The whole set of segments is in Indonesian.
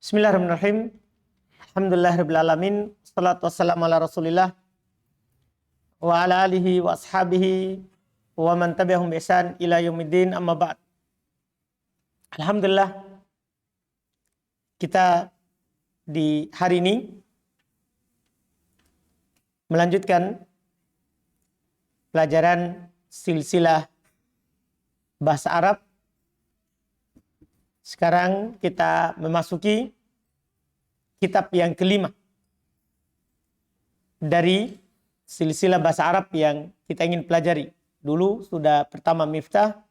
Bismillahirrahmanirrahim. Alhamdulillahirrabbilalamin. Salatu wassalamu ala rasulillah wa ala alihi wa ashabihi wa man tabi'ahum bi ihsan ila yaumiddin, amma ba'd. Alhamdulillah, kita di hari ini melanjutkan pelajaran silsilah bahasa Arab. Sekarang kita memasuki kitab yang kelima dari silsilah bahasa Arab yang kita ingin pelajari. Dulu sudah pertama Miftah,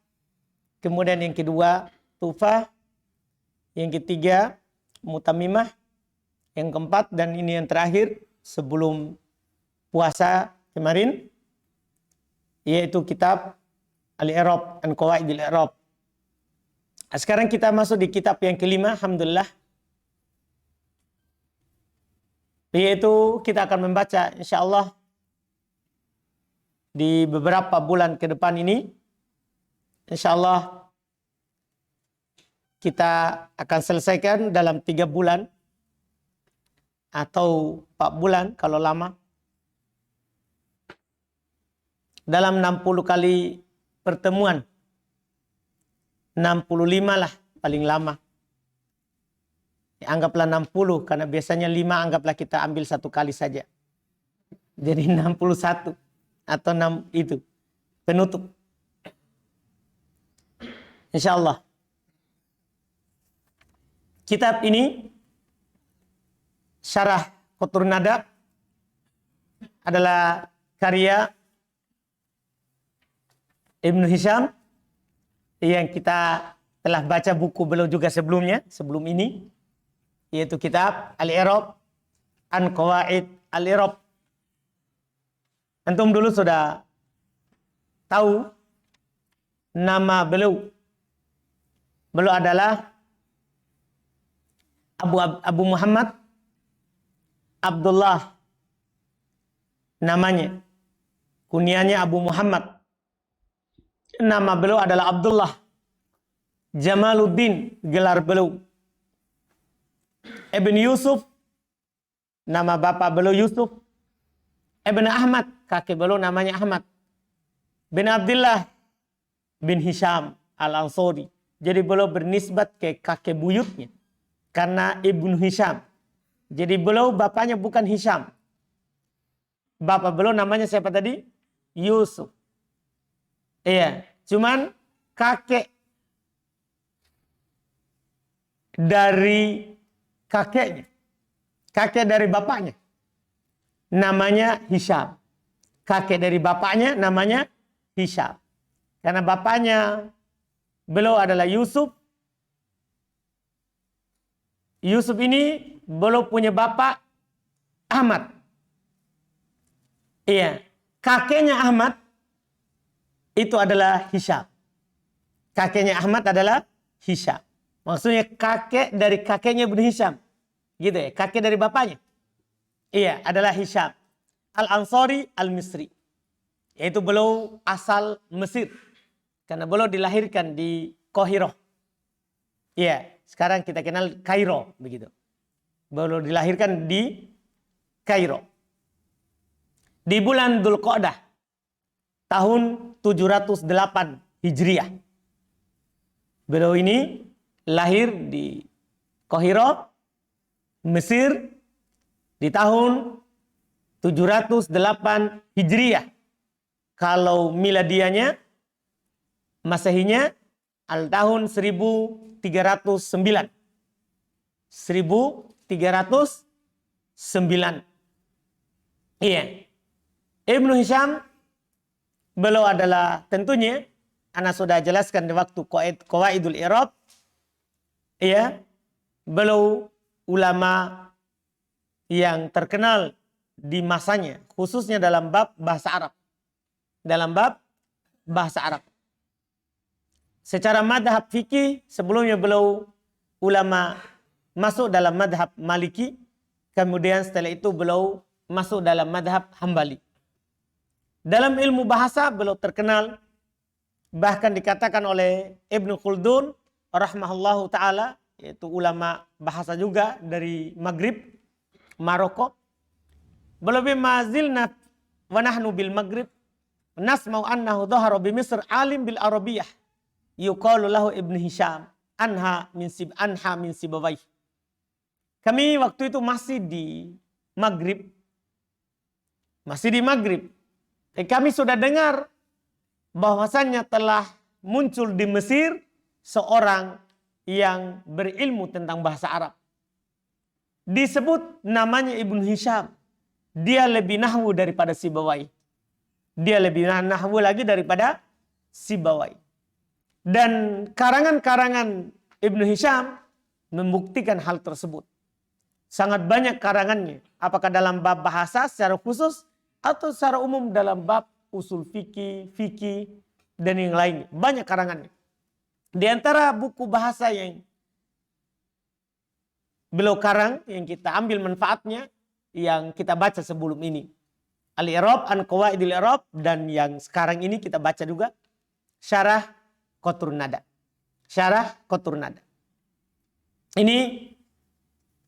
kemudian yang kedua Tufah, yang ketiga Mutamimah, yang keempat dan ini yang terakhir sebelum puasa kemarin, yaitu kitab Al-I'rab dan Qawaidul I'rab. Sekarang kita masuk di kitab yang kelima, alhamdulillah. Yaitu kita akan membaca insyaallah di beberapa bulan ke depan ini. Insyaallah kita akan selesaikan dalam 3 bulan atau 4 bulan kalau lama. Dalam 60 kali pertemuan. 65 lah paling lama. Anggaplah 60 karena biasanya 5 anggaplah kita ambil 1 kali saja. Jadi 61 atau 6 itu penutup. Insyaallah. Kitab ini Syarah Qatrun Nada adalah karya Ibnu Hisham yang kita telah baca buku beliau juga sebelum ini, yaitu kitab Al-I'rab an Qawaid Al-I'rab. Antum dulu sudah tahu nama beliau. Beliau adalah Abu Muhammad Abdullah namanya. Kunyahnya Abu Muhammad. Nama beliau adalah Abdullah Jamaluddin, gelar beliau. Ibn Yusuf, nama bapak beliau Yusuf. Ibn Ahmad, kakek beliau namanya Ahmad. Bin Abdullah bin Hisham Al-Ansari. Jadi beliau bernisbat ke kakek buyutnya karena Ibnu Hisham. Jadi beliau bapaknya bukan Hisham. Bapak beliau namanya siapa tadi? Yusuf. Iya, cuman kakek dari kakeknya, kakek dari bapaknya namanya Hisham. Kakek dari bapaknya namanya Hisham. Karena bapaknya beliau adalah Yusuf. Yusuf ini beliau punya bapak Ahmad. Iya, kakeknya Ahmad itu adalah Hisham. Kakeknya Ahmad adalah Hisham. Maksudnya kakek dari kakeknya Ibnu Hisham. Gitu ya, kakek dari bapaknya. Iya, adalah Hisham. Al-Ansari Al-Misri. Yaitu beliau asal Mesir. Karena beliau dilahirkan di Qahirah. Iya, sekarang kita kenal Kairo. Begitu. Beliau dilahirkan di Kairo. Di bulan Dzulqa'dah. Tahun 708 Hijriah. Beliau ini lahir di Qahirah, Mesir di tahun 708 Hijriah. Kalau miladianya, Masehinya al tahun 1309. 1309. Iya. Ibnu Hisham beliau adalah tentunya, ana sudah jelaskan di waktu Qawaidul I'rab. Ya, beliau ulama yang terkenal di masanya, khususnya dalam bab bahasa Arab. Dalam bab bahasa Arab. Secara madhab fikih, sebelumnya beliau ulama masuk dalam madhab Maliki. Kemudian setelah itu beliau masuk dalam madhab Hambali. Dalam ilmu bahasa beliau terkenal, bahkan dikatakan oleh Ibnu Khaldun rahimahullahu taala, yaitu ulama bahasa juga dari Maghrib, Maroko. Belum mazilna wa nahnu bil Maghrib nasma'u annahu dhahara bi Misr alim bil Arabiyah yuqalu lahu Ibnu Hisham anha min Sibawayh. Kami waktu itu masih di Maghrib. Kami sudah dengar bahwasannya telah muncul di Mesir seorang yang berilmu tentang bahasa Arab. Disebut namanya Ibnu Hisham. Dia lebih nahwu daripada Sibawayh. Dia lebih nahwu lagi daripada Sibawayh. Dan karangan-karangan Ibnu Hisham membuktikan hal tersebut. Sangat banyak karangannya. Apakah dalam bab bahasa secara khusus atau secara umum dalam bab usul fikih, dan yang lainnya. Banyak karangannya. Di antara buku bahasa yang beliau karang, yang kita ambil manfaatnya, yang kita baca sebelum ini. Al-I'rab an Qawaidil I'rab, dan yang sekarang ini kita baca juga Syarah Qatrun Nada. Syarah Qatrun Nada. Ini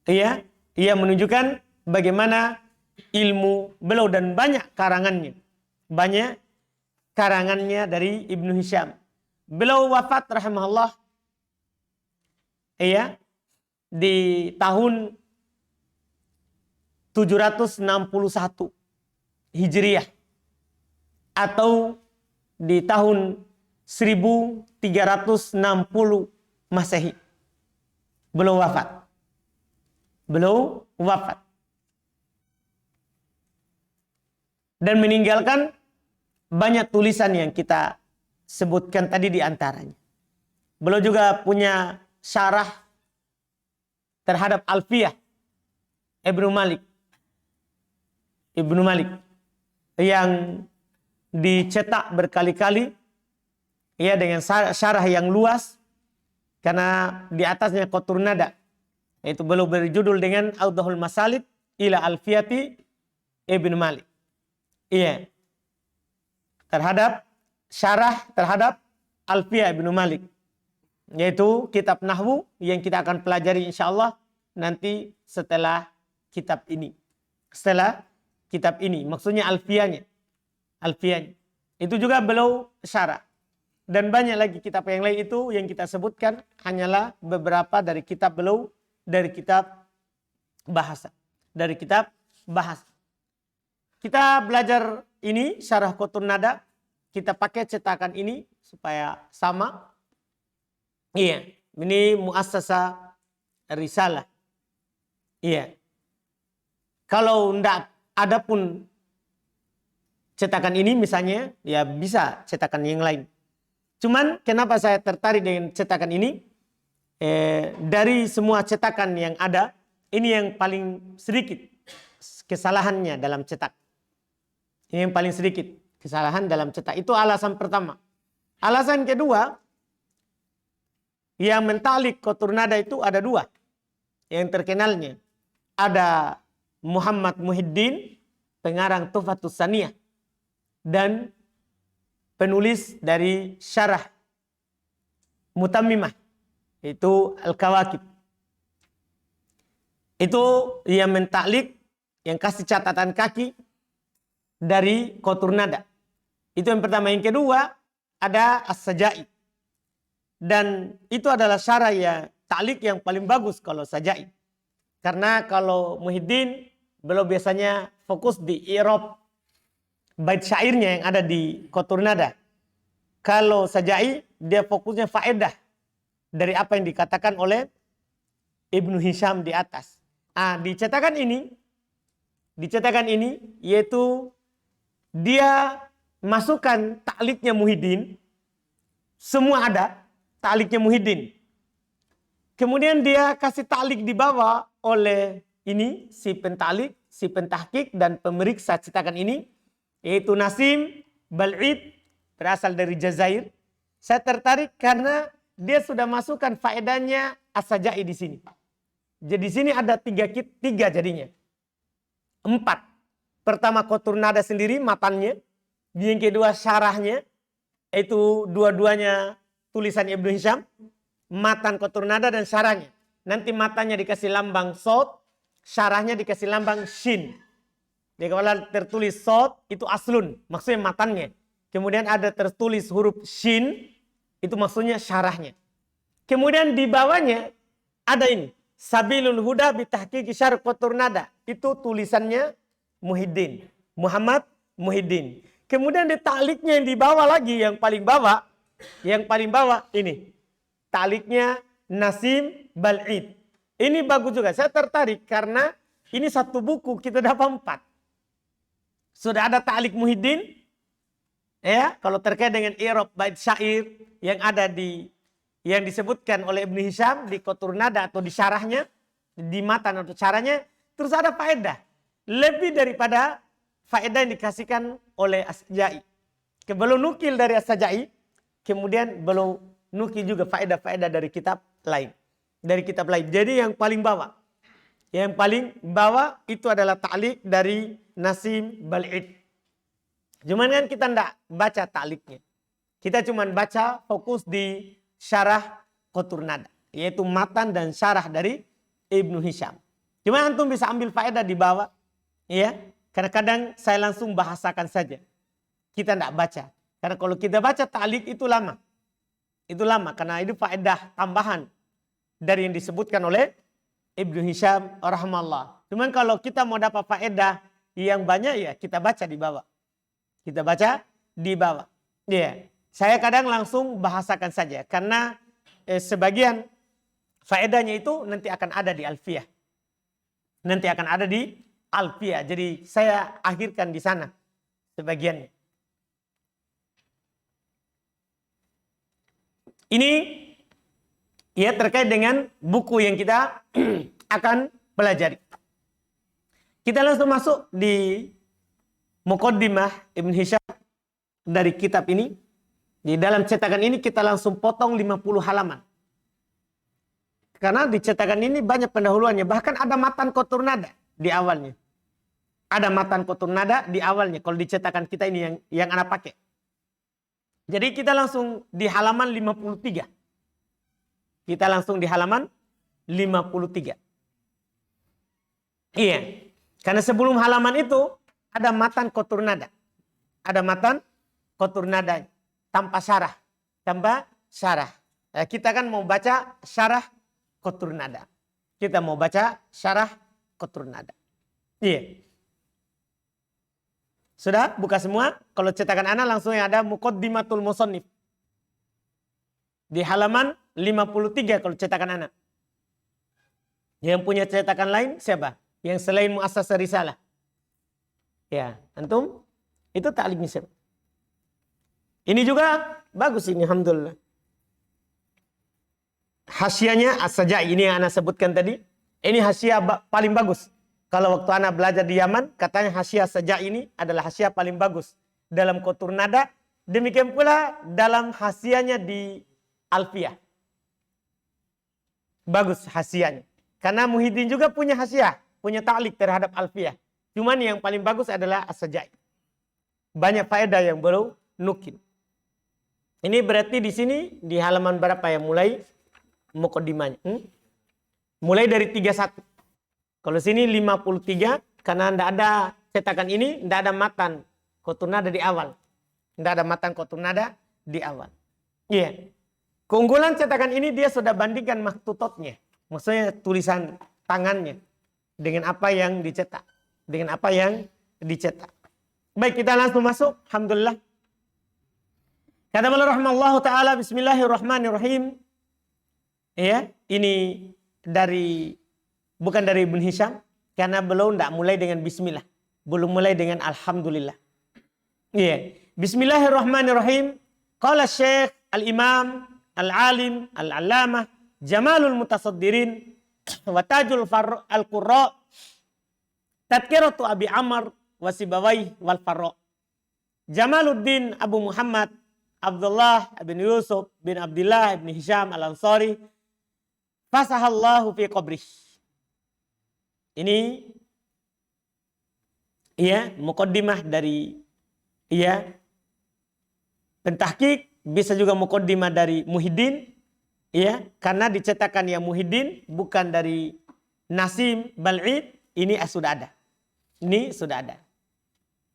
ia menunjukkan bagaimana ilmu beliau dan banyak karangannya. Banyak karangannya dari Ibnu Hisham. Beliau wafat rahimahullah di tahun 761 Hijriah atau di tahun 1360 Masehi. Beliau wafat. Dan meninggalkan banyak tulisan yang kita sebutkan tadi di antaranya. Beliau juga punya syarah terhadap Alfiyah Ibnu Malik yang dicetak berkali-kali dengan syarah yang luas, karena di atasnya Qatrun Nada, yaitu beliau berjudul dengan Awdahul Masalik ila Alfiyati Ibnu Malik. Terhadap syarah terhadap Alfiyah Ibnu Malik, yaitu kitab nahwu yang kita akan pelajari insyaallah nanti setelah kitab ini. Maksudnya Alfiyahnya. Itu juga beliau syarah. Dan banyak lagi kitab yang lain, itu yang kita sebutkan hanyalah beberapa dari kitab beliau, dari kitab bahasa. Kita belajar ini, Syarah Qatrun Nada. Kita pakai cetakan ini supaya sama. Ini Muassasah Risalah. Kalau tidak ada pun cetakan ini misalnya, ya bisa cetakan yang lain. Cuman kenapa saya tertarik dengan cetakan ini? Dari semua cetakan yang ada, ini yang paling sedikit kesalahannya dalam cetak. Ini yang paling sedikit kesalahan dalam cetak. Itu alasan pertama. Alasan kedua, yang mentalik Qatrun Nada itu ada dua. Yang terkenalnya. Ada Muhammad Muhyiddin, pengarang Tuhfatus Saniyah, dan penulis dari Syarah Mutammimah, itu Al-Kawakib. Itu yang mentaklik, yang kasih catatan kaki dari Qatrun Nada. Itu yang pertama. Yang kedua ada As-Sajai. Dan itu adalah syarah taklik yang paling bagus kalau Sajai. Karena kalau Muhyiddin, beliau biasanya fokus di i'rab bait syairnya yang ada di Qatrun Nada. Kalau Sajai, dia fokusnya faedah dari apa yang dikatakan oleh Ibnu Hisham di atas. Di cetakan ini yaitu dia masukkan takliknya Muhyiddin. Semua ada takliknya Muhyiddin. Kemudian dia kasih taklik di bawah oleh ini si pentaklik, si pentahkik dan pemeriksa cetakan ini, yaitu Nasim Bal'id, berasal dari Jazair. Saya tertarik karena dia sudah masukkan faedahnya As-Sajai di sini. Jadi di sini ada tiga jadinya. 4. Pertama Qatrun Nada sendiri matannya, yang kedua syarahnya, itu dua-duanya tulisan Ibnu Hisham, matan Qatrun Nada dan syarahnya. nanti matanya dikasih lambang sod, syarahnya dikasih lambang shin. Jadi kalau tertulis sod itu aslun, maksudnya matanya. Kemudian ada tertulis huruf shin, itu maksudnya syarahnya. Kemudian di bawahnya ada ini, Sabilul Huda bitahqiqi syarh qatur nada. Itu tulisannya Muhyiddin, Muhammad Muhyiddin. Kemudian di ta'liknya yang di bawah lagi, yang paling bawah ini. Ta'liknya Nasim Bal'id. Ini bagus juga, saya tertarik karena ini satu buku kita dapat 4. Sudah ada ta'lik Muhyiddin, ya, kalau terkait dengan i'rab bait syair yang disebutkan oleh Ibnu Hisham di Qatur Nada atau di syarahnya, di matan atau caranya, terus ada faedah. Lebih daripada faedah yang dikasihkan oleh As-Sajai. Belum nukil dari As-Sajai, kemudian belum nukil juga faedah-faedah dari kitab lain. Jadi yang paling bawah. Yang paling bawah itu adalah ta'liq dari Nasim Bal'id. Cuman kan kita tidak baca ta'liqnya. Kita cuma baca fokus di syarah Qatur Nada. Yaitu matan dan syarah dari Ibnu Hisham. Cuma antum bisa ambil faedah di bawah. Ya, kadang-kadang saya langsung bahasakan saja. Kita tidak baca. Karena kalau kita baca ta'liq itu lama. Itu lama karena itu faedah tambahan dari yang disebutkan oleh Ibnu Hisham rahimahullah. Cuman kalau kita mau dapat faedah yang banyak ya kita baca di bawah. Kita baca di bawah. Ya, saya kadang langsung bahasakan saja karena sebagian faedahnya itu nanti akan ada di Alfiyah. Jadi saya akhirkan di sana sebagiannya. Ini ya terkait dengan buku yang kita akan pelajari. Kita langsung masuk di Muqaddimah Ibn Hisham dari kitab ini. Di dalam cetakan ini kita langsung potong 50 halaman. Karena di cetakan ini banyak pendahuluannya. Bahkan ada matan Qatur Nada di awalnya. Ada matan Qatur Nada di awalnya. Kalau di cetakan kita ini yang anak pakai. Jadi kita langsung di halaman 53. Kita langsung di halaman 53. Iya. Karena sebelum halaman itu ada matan Qatur Nada. Ada matan Qatur Nada tanpa syarah. Kita kan mau baca syarah Qatur Nada. Iya. Sudah buka semua? Kalau cetakan anak langsung ada Muqaddimatul Musannif. Di halaman 53 kalau cetakan anak. Yang punya cetakan lain siapa? Yang selain Muassasah Risalah. Ya, antum itu ta'liqnya siapa? Ini juga bagus ini, alhamdulillah. Hasyiahnya As-Sajai ini yang anak sebutkan tadi. Ini hasyiah paling bagus. Kalau waktu anak belajar di Yaman, katanya hasyiah As-Sajai ini adalah hasyiah paling bagus dalam Qatur Nada. Demikian pula dalam hasyiahnya di Alfiyah. Bagus hasyiahnya. Karena Muhyiddin juga punya hasyiah, punya ta'liq terhadap Alfiyah. Cuman yang paling bagus adalah As-Sajai. Banyak faedah yang baru nukil. Ini berarti di sini di halaman berapa yang mulai muqaddimahnya? Mulai dari 31. Kalau sini 53 karena tidak ada cetakan ini, tidak ada matan Qatur Nada di awal. Tidak ada matan Qatur Nada di awal. Iya. Keunggulan cetakan ini dia sudah bandingkan maktutotnya. Maksudnya tulisan tangannya dengan apa yang dicetak. Baik, kita langsung masuk. Alhamdulillah. Kata Allah rahimahullahu taala, bismillahirrahmanirrahim. Ya, ini bukan dari Ibn Hisham karena belum tidak mulai dengan bismillah. Belum mulai dengan alhamdulillah. Ya, bismillahirrahmanirrahim. Qala Syekh Al-Imam Al-Alim Al-Allamah Jamalul Mutasaddirin wa Tajul Al-Qurra Tadkiratu Abi Amr wa Sibawayh wal Farra. Jamaluddin Abu Muhammad Abdullah bin Yusuf bin Abdullah bin Hisham Al-Ansari fasahallahu fi qabrih. Ini muqaddimah dari pentahqiq, bisa juga muqaddimah dari Muhyiddin. Ya, karena dicetakan yang Muhyiddin bukan dari Nasim Bal'id, ini sudah ada. Ini sudah ada.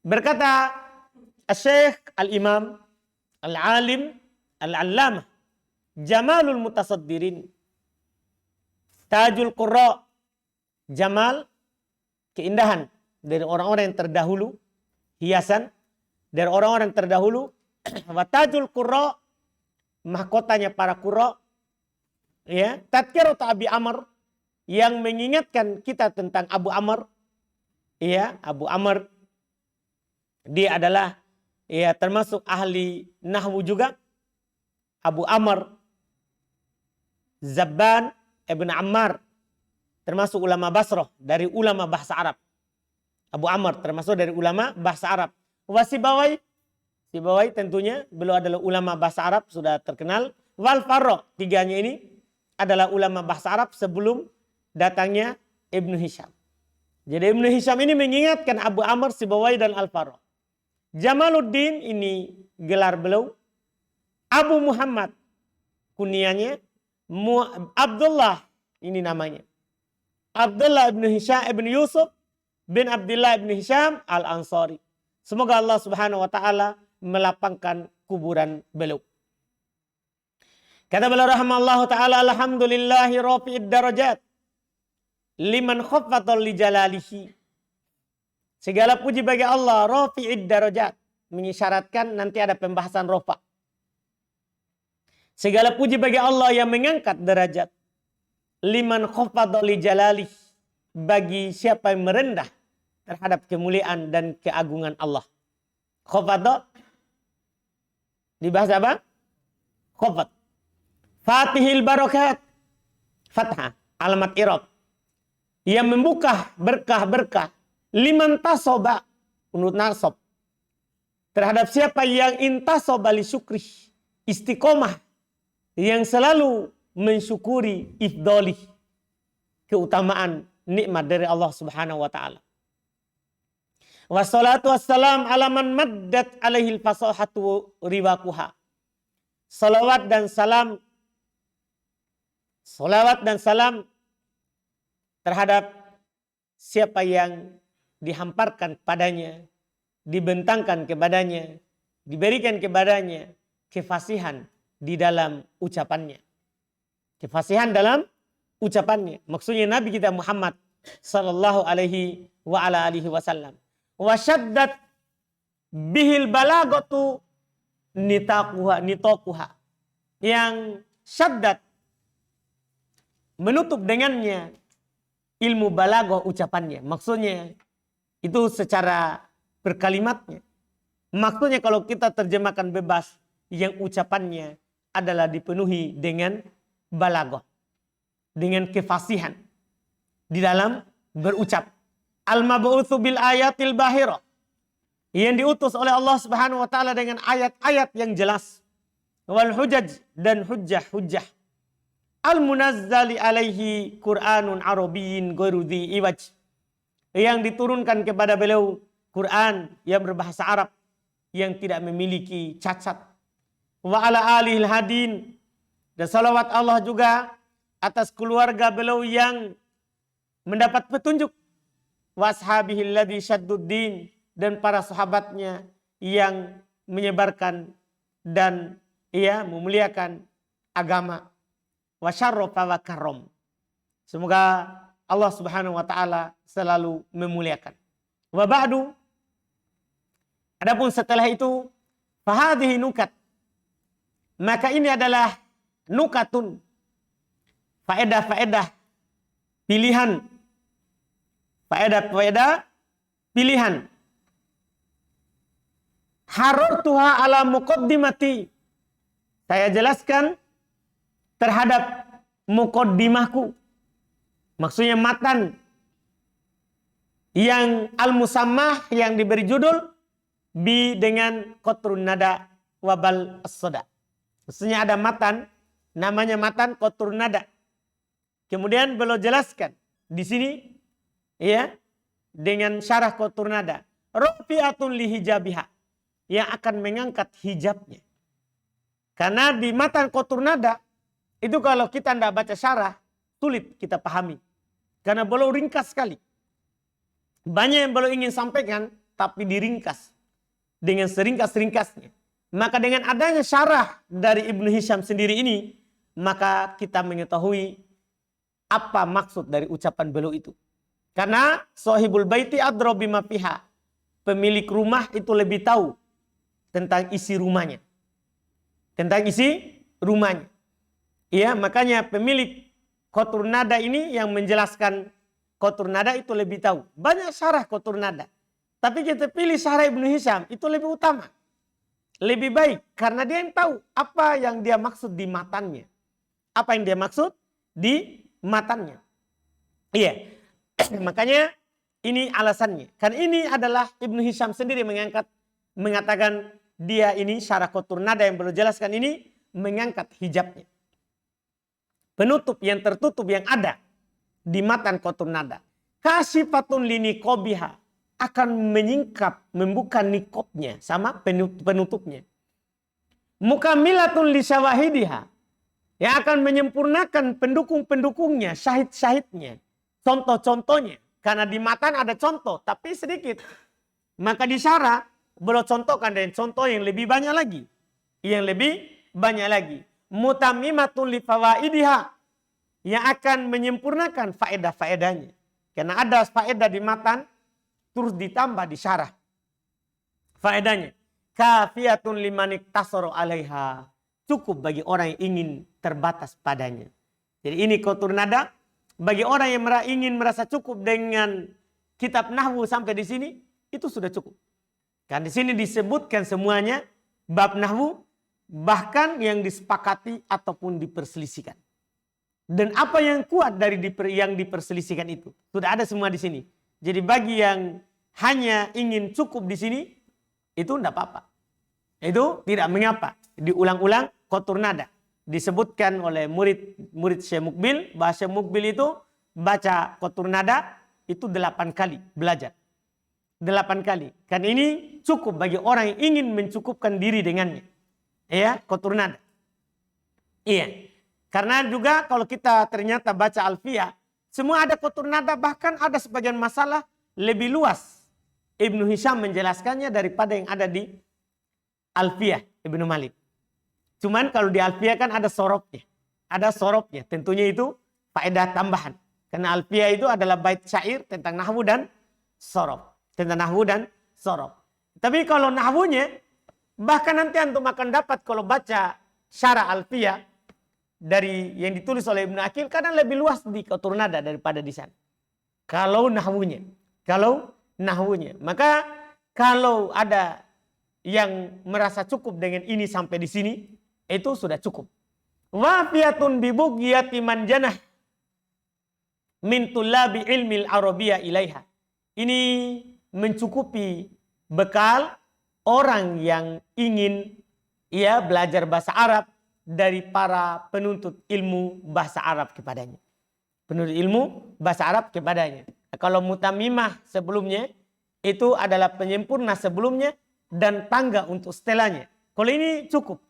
Berkata Syekh Al-Imam Al-Alim Al-Allamah Jamalul Mutasaddirin, Tajul Qurra, Jamal, keindahan dari orang-orang yang terdahulu, hiasan dari orang-orang yang terdahulu, wa Tajul Qurra, mahkotanya para qurra, ya, tadhkiratu Abi Amr, yang mengingatkan kita tentang Abu Amr, ya, Abu Amr, dia adalah ya termasuk ahli nahwu juga. Abu Amr Zabban ibn Ammar, termasuk ulama Basrah, dari ulama bahasa Arab. Abu Amr termasuk dari ulama bahasa Arab. Wasibawai, Sibawai tentunya beliau adalah ulama bahasa Arab, sudah terkenal. Wal Farra, tiganya ini adalah ulama bahasa Arab sebelum datangnya Ibnu Hisham. Jadi Ibnu Hisham ini mengingatkan Abu Amr, Sibawai dan Al Farra. Jamaluddin ini gelar beliau. Abu Muhammad kunianya. Abdullah ini namanya. Abdullah ibn Hisham ibn Yusuf bin Abdullah ibn Hisham al-Ansari. Semoga Allah Subhanahu wa taala melapangkan kuburan beliau. Kata beliau rahimallahu taala, alhamdulillahi rafi'id darajat liman khaffatal li jalalihi. Segala puji bagi Allah, rafi'id darajat, mengisyaratkan nanti ada pembahasan rafa. Segala puji bagi Allah yang mengangkat derajat. Liman khaffatal li jalalihi, bagi siapa yang merendah terhadap kemuliaan dan keagungan Allah. Khaffatal dibahas apa? Khafat. Fatihil barakat, fathah, alamat i'rab. Yang membuka berkah-berkah. Liman tasoba, menurut nasab. Terhadap siapa yang intasoba li syukri, istiqomah, yang selalu mensyukuri ifdoli, keutamaan nikmat dari Allah Subhanahu wa taala. Wassalatu wassalam ala man maddat alaihil fasahatu riwaquha. Salawat dan salam terhadap siapa yang dihamparkan padanya, dibentangkan kepadanya, diberikan kepadanya kefasihan di dalam ucapannya. Kefasihan dalam ucapannya. Maksudnya Nabi kita Muhammad sallallahu alaihi wa ala alihi wasallam. Wa syaddat bihil balagatu nitaquha. Yang syaddat, menutup dengannya ilmu balaghah ucapannya. Maksudnya itu secara berkalimatnya. Maksudnya kalau kita terjemahkan bebas, yang ucapannya adalah dipenuhi dengan balaghah, dengan kefasihan di dalam berucap. Al-mab'utsu bil ayatil bahira, yang diutus oleh Allah Subhanahu wa taala dengan ayat-ayat yang jelas. Wal hujaj, dan hujjah-hujjah. Al-munazzali alaihi Qur'anun Arabiyyin ghairu dhi iwaj, yang diturunkan kepada beliau Quran yang berbahasa Arab yang tidak memiliki cacat. Wa ala alihil hadin, dan salawat Allah juga atas keluarga beliau yang mendapat petunjuk. Wa ashabihil ladzi syadduddin, dan para sahabatnya yang menyebarkan dan memuliakan agama. Wa syarrafa wa karram. Semoga Allah Subhanahu wa taala selalu memuliakan. Wa ba'du, adapun setelah itu, fahadhihi nukat, maka ini adalah nukatun, faedah-faedah pilihan, faedah-faedah pilihan. Harartuha ala muqaddimati, saya jelaskan terhadap muqaddimahku, maksudnya matan yang al-musammah, yang diberi judul dengan qatrun nada wabal as-sada. Maksudnya ada matan, namanya matan qatrun nada. Kemudian beliau jelaskan di sini dengan syarah qatrun nada, rafi'atun li hijabiha, yang akan mengangkat hijabnya. Karena di matan qatrun nada Itu kalau kita tidak baca syarah, sulit kita pahami. Karena beliau ringkas sekali. Banyak yang beliau ingin sampaikan, tapi diringkas. Dengan seringkas-ringkasnya. Maka dengan adanya syarah dari Ibnu Hisham sendiri ini, maka kita mengetahui apa maksud dari ucapan beliau itu. Karena sahibul baiti adra bima fiha. Pemilik rumah itu lebih tahu tentang isi rumahnya. Tentang isi rumahnya. Iya, makanya pemilik Qatur Nada ini yang menjelaskan Qatur Nada itu lebih tahu. Banyak syarah Qatur Nada. Tapi kita pilih syarah Ibnu Hisham itu lebih utama. Lebih baik karena dia yang tahu apa yang dia maksud di matannya. Apa yang dia maksud di matannya. Iya. Makanya ini alasannya. Karena ini adalah Ibnu Hisham sendiri mengatakan dia ini syarah Qatur Nada yang beliau jelaskan ini mengangkat hijabnya. Penutup yang tertutup yang ada di matan Qatur Nada. Kasyifatun liniqobiha akan menyingkap, membuka nikobnya sama penutupnya. Mukamilatun li syawahidiha yang akan menyempurnakan pendukung-pendukungnya, syahid-syahidnya, contoh-contohnya. Karena di matan ada contoh, tapi sedikit. Maka di syarah beliau contohkan dengan contoh yang lebih banyak lagi. Yang lebih banyak lagi. Mutammimatun li fawaidiha yang akan menyempurnakan faedah-faedahnya. Karena ada faedah di matan, terus ditambah di syarah. Faedahnya. Kafiyatun limanik tasoro alaiha. Cukup bagi orang yang ingin terbatas padanya. Jadi ini Qatur Nada. Bagi orang yang ingin merasa cukup dengan kitab Nahwu sampai di sini, itu sudah cukup. Kan di sini disebutkan semuanya bab Nahwu, bahkan yang disepakati ataupun diperselisihkan. Dan apa yang kuat dari yang diperselisihkan itu, sudah ada semua di sini. Jadi bagi yang hanya ingin cukup di sini, itu tidak apa-apa. Itu tidak mengapa. Diulang-ulang Qatur Nada. Disebutkan oleh murid Syekh Mukbil, bahasa Mukbil itu baca Qatur Nada itu 8 kali belajar. 8 kali. Kan ini cukup bagi orang yang ingin mencukupkan diri dengannya. Ya, Qatur Nada. Iya. Karena juga kalau kita ternyata baca Alfiyah, semua ada Qatur Nada, bahkan ada sebagian masalah lebih luas. Ibnu Hisham menjelaskannya daripada yang ada di Alfiyah Ibnu Malik. Cuman kalau di Alfiyah kan ada sorobnya. Ada sorobnya. Tentunya itu faedah tambahan. Karena Alfiyah itu adalah bait syair tentang nahwu dan sorob. Tentang nahwu dan sorob. Tapi kalau nahwunya, bahkan nanti antum akan dapat kalau baca syarah Alfiyah dari yang ditulis oleh Ibnu Aqil, kadang lebih luas di Qatur Nada daripada di sana. Kalau nahwunya. Maka kalau ada yang merasa cukup dengan ini sampai di sini, itu sudah cukup. Wafiyatun bibugiyati man janah min tullabi ilmil arabiyya ilaiha. Ini mencukupi bekal orang yang ingin belajar bahasa Arab dari para penuntut ilmu bahasa Arab kepadanya. Penuntut ilmu bahasa Arab kepadanya. Kalau mutamimah sebelumnya itu adalah penyempurna sebelumnya dan tangga untuk setelahnya. Kalau ini cukup.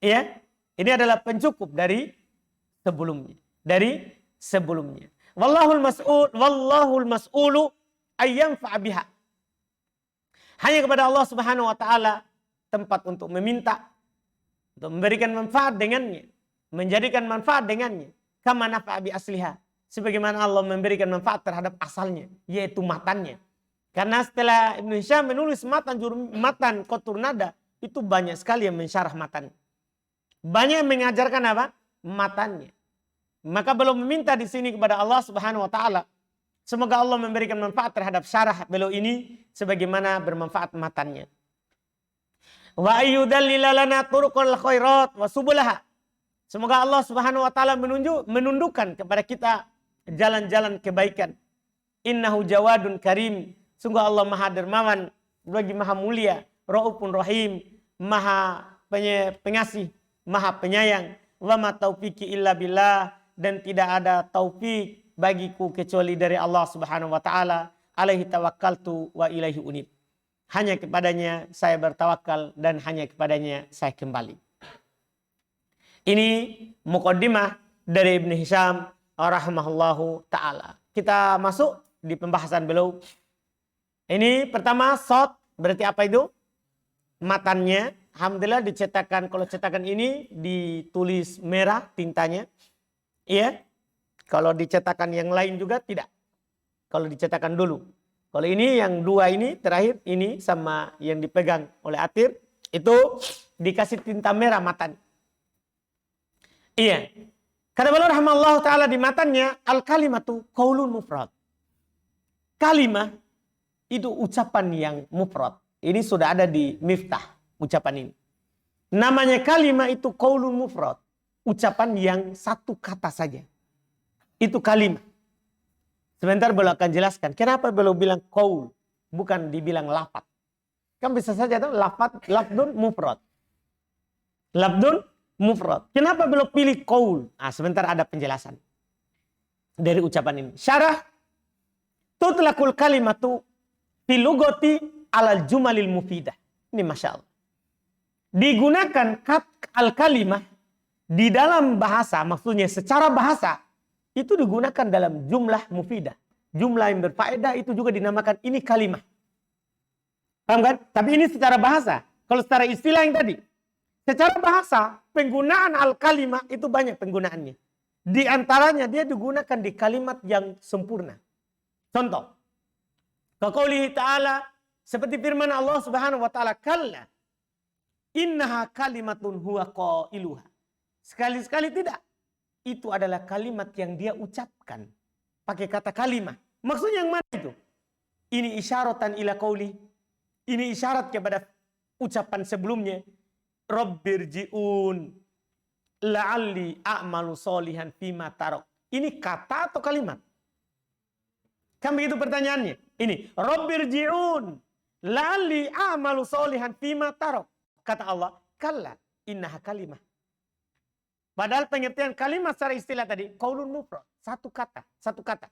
Ya, ini adalah pencukup dari sebelumnya. Wallahul mas'ulu ayyam fa'biha. Hanya kepada Allah Subhanahu wa taala tempat untuk meminta, untuk memberikan manfaat dengannya, menjadikan manfaat dengannya. Kama nafa'a bi asliha. Sebagaimana Allah memberikan manfaat terhadap asalnya, yaitu matannya. Karena setelah Ibnu Hisham menulis matan Qatur Nada, itu banyak sekali yang mensyarah matan. Banyak yang mengajarkan apa? Matannya. Maka belum meminta di sini kepada Allah Subhanahu wa taala. Semoga Allah memberikan manfaat terhadap syarah beliau ini sebagaimana bermanfaat matannya. Wa ayyudallila lana turuqal khairat wa subulaha. Semoga Allah Subhanahu wa taala menundukkan kepada kita jalan-jalan kebaikan. Innahu jawadun karim. Sungguh Allah Maha dermawan, lagi Maha mulia, Raufun Rahim, Maha pengasih, Maha penyayang. Wa ma taufiqi illa billah, dan tidak ada taufik bagiku kecuali dari Allah Subhanahu wa taala. Alaihi tawakkaltu wa ilaihi unib. Hanya kepadanya saya bertawakal dan hanya kepadanya saya kembali. Ini muqaddimah dari Ibn Hisham rahimahullahu ta'ala. Kita masuk di pembahasan beliau. Ini pertama sod, berarti apa itu? Matannya. Alhamdulillah dicetakan, kalau cetakan ini ditulis merah tintanya. Iya. Kalau dicetakan yang lain juga tidak. Kalau dicetakan dulu. Kalau ini yang dua ini terakhir ini sama yang dipegang oleh Atir itu dikasih tinta merah matanya. Iya. Kata beliau rahimahullah ta'ala di matanya al-kalimatu qaulun mufrad. Kalimah itu ucapan yang mufrad. Ini sudah ada di Miftah ucapan ini. Namanya kalimah itu qaulun mufrad. Ucapan yang satu kata saja. Itu kalimah. Sebentar beliau akan jelaskan. Kenapa beliau bilang qaul. Bukan dibilang lafad. Kan bisa saja tuh lafdun mufrad. Lafdun mufrad. Kenapa beliau pilih qaul? Sebentar ada penjelasan. Dari ucapan ini. Syarah. Tutlaqul kalimatu fi lugati alal jumalil mufidah. Ini Masya Allah. Digunakan al-kalimah di dalam bahasa. Maksudnya secara bahasa. Itu digunakan dalam jumlah mufidah. Jumlah yang berfaedah itu juga dinamakan ini kalimah. Paham kan? Tapi ini secara bahasa. Kalau secara istilah yang tadi. Secara bahasa, penggunaan al-kalimah itu banyak penggunaannya. Di antaranya dia digunakan di kalimat yang sempurna. Contoh. Kaqaulihi ta'ala. Seperti firman Allah subhanahu wa ta'ala. Kalla. Innaha kalimatun huwa qailuha. Sekali-sekali tidak. Itu adalah kalimat yang dia ucapkan. Pakai kata kalimah. Maksudnya yang mana itu? Ini isyaratan ila qauli. Ini isyarat kepada ucapan sebelumnya. Rabbirji'un. La'alli a'malu solihan fima tarok. Ini kata atau kalimat? Kan begitu pertanyaannya. Ini. Rabbirji'un. La'alli a'malu solihan fima tarok. Kata Allah. Kalla innaha kalimah. Padahal pengertian kalimat secara istilah tadi, qaulun mufrad, satu kata, satu kata.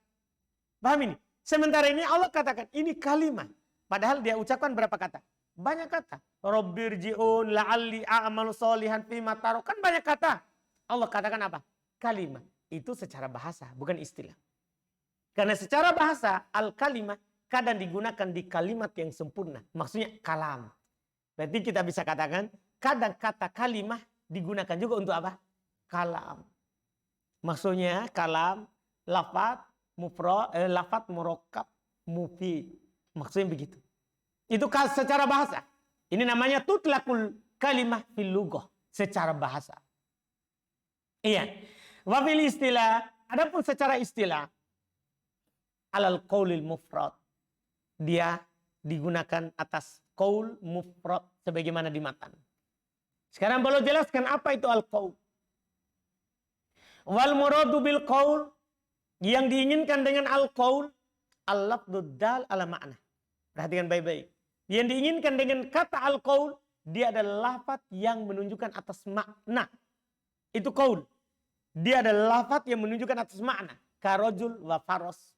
Paham ini? Sementara ini Allah katakan, ini kalimat. Padahal dia ucapkan berapa kata? Banyak kata. Rabbirji'un la'alli a'malu solihan fima tarok. Kan banyak kata. Allah katakan apa? Kalimat. Itu secara bahasa, bukan istilah. Karena secara bahasa, al-kalimah kadang digunakan di kalimat yang sempurna. Maksudnya kalam. Berarti kita bisa katakan, kadang kata kalimah digunakan juga untuk apa? Kalam. Maksudnya kalam, lafad, lafad murakkab, mufid. Maksudnya begitu. Itu secara bahasa. Ini namanya tutlaqul kalimah fil lughah, secara bahasa. Iya. Wa fil istilah, adapun secara istilah alal qaulil mufrad. Dia digunakan atas qaul mufrad sebagaimana di matan. Sekarang beliau jelaskan apa itu al-qaul. Wal muradu bil qaul, yang diinginkan dengan al-qaul al-lafdud dal ala makna. Perhatikan baik-baik. Yang diinginkan dengan kata al-qaul, dia adalah lafaz yang menunjukkan atas makna. Itu qaul. Dia adalah lafaz yang menunjukkan atas makna. Karojul wa faros.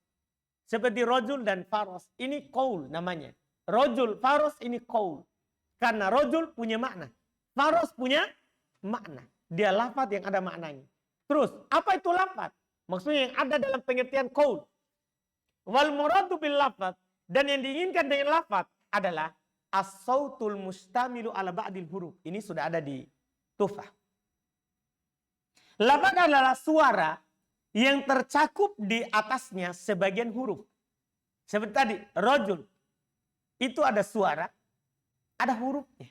Seperti rojul dan faros. Ini qaul namanya. Rojul, faros ini qaul. Karena rojul punya makna. Faros punya makna. Dia lafaz yang ada maknanya. Terus, apa itu lafaz? Maksudnya yang ada dalam pengertian qaul. Wal muradu bil lafaz, dan yang diinginkan dengan lafaz adalah as-sautul mustamilu ala ba'dil huruf. Ini sudah ada di Tuhfah. Lafaz adalah suara yang tercakup di atasnya sebagian huruf. Seperti tadi, rajul. Itu ada suara, ada hurufnya.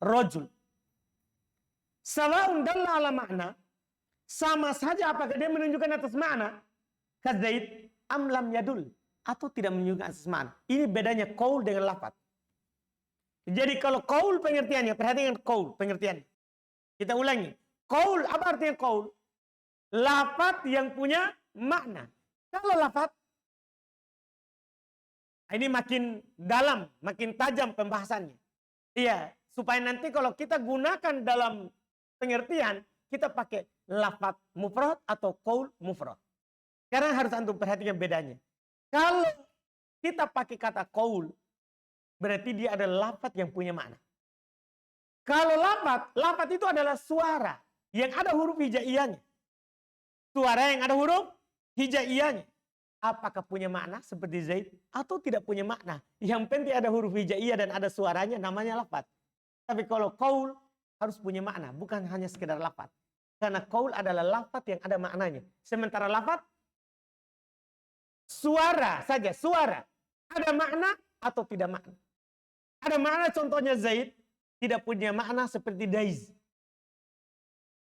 Rajul. Sawa'un dalla ala makna, sama saja apakah dia menunjukkan atas makna, kazaid am lam yadul, atau tidak menunjukkan atas makna. Ini bedanya qaul dengan lafaz. Jadi kalau qaul pengertiannya, perhatikan qaul pengertiannya. Kita ulangi. Qaul, apa artinya qaul? Lafaz yang punya makna. Kalau lafaz, ini makin dalam, makin tajam pembahasannya. Iya, supaya nanti kalau kita gunakan dalam pengertian, kita pakai lafaz mufrad atau qaul mufrad. Sekarang harus antum perhatikan bedanya. Kalau kita pakai kata qaul, berarti dia adalah lafaz yang punya makna. Kalau lafaz itu adalah suara yang ada huruf hijaiyahnya. Suara yang ada huruf hijaiyahnya. Apakah punya makna seperti Zaid atau tidak punya makna? Yang penting ada huruf hijaiyah dan ada suaranya, namanya lafaz. Tapi kalau qaul harus punya makna, bukan hanya sekedar lafaz. Karena qaul adalah lafaz yang ada maknanya. Sementara lafaz suara saja, suara ada makna atau tidak makna. Ada makna, contohnya Zaid tidak punya makna seperti Daiz.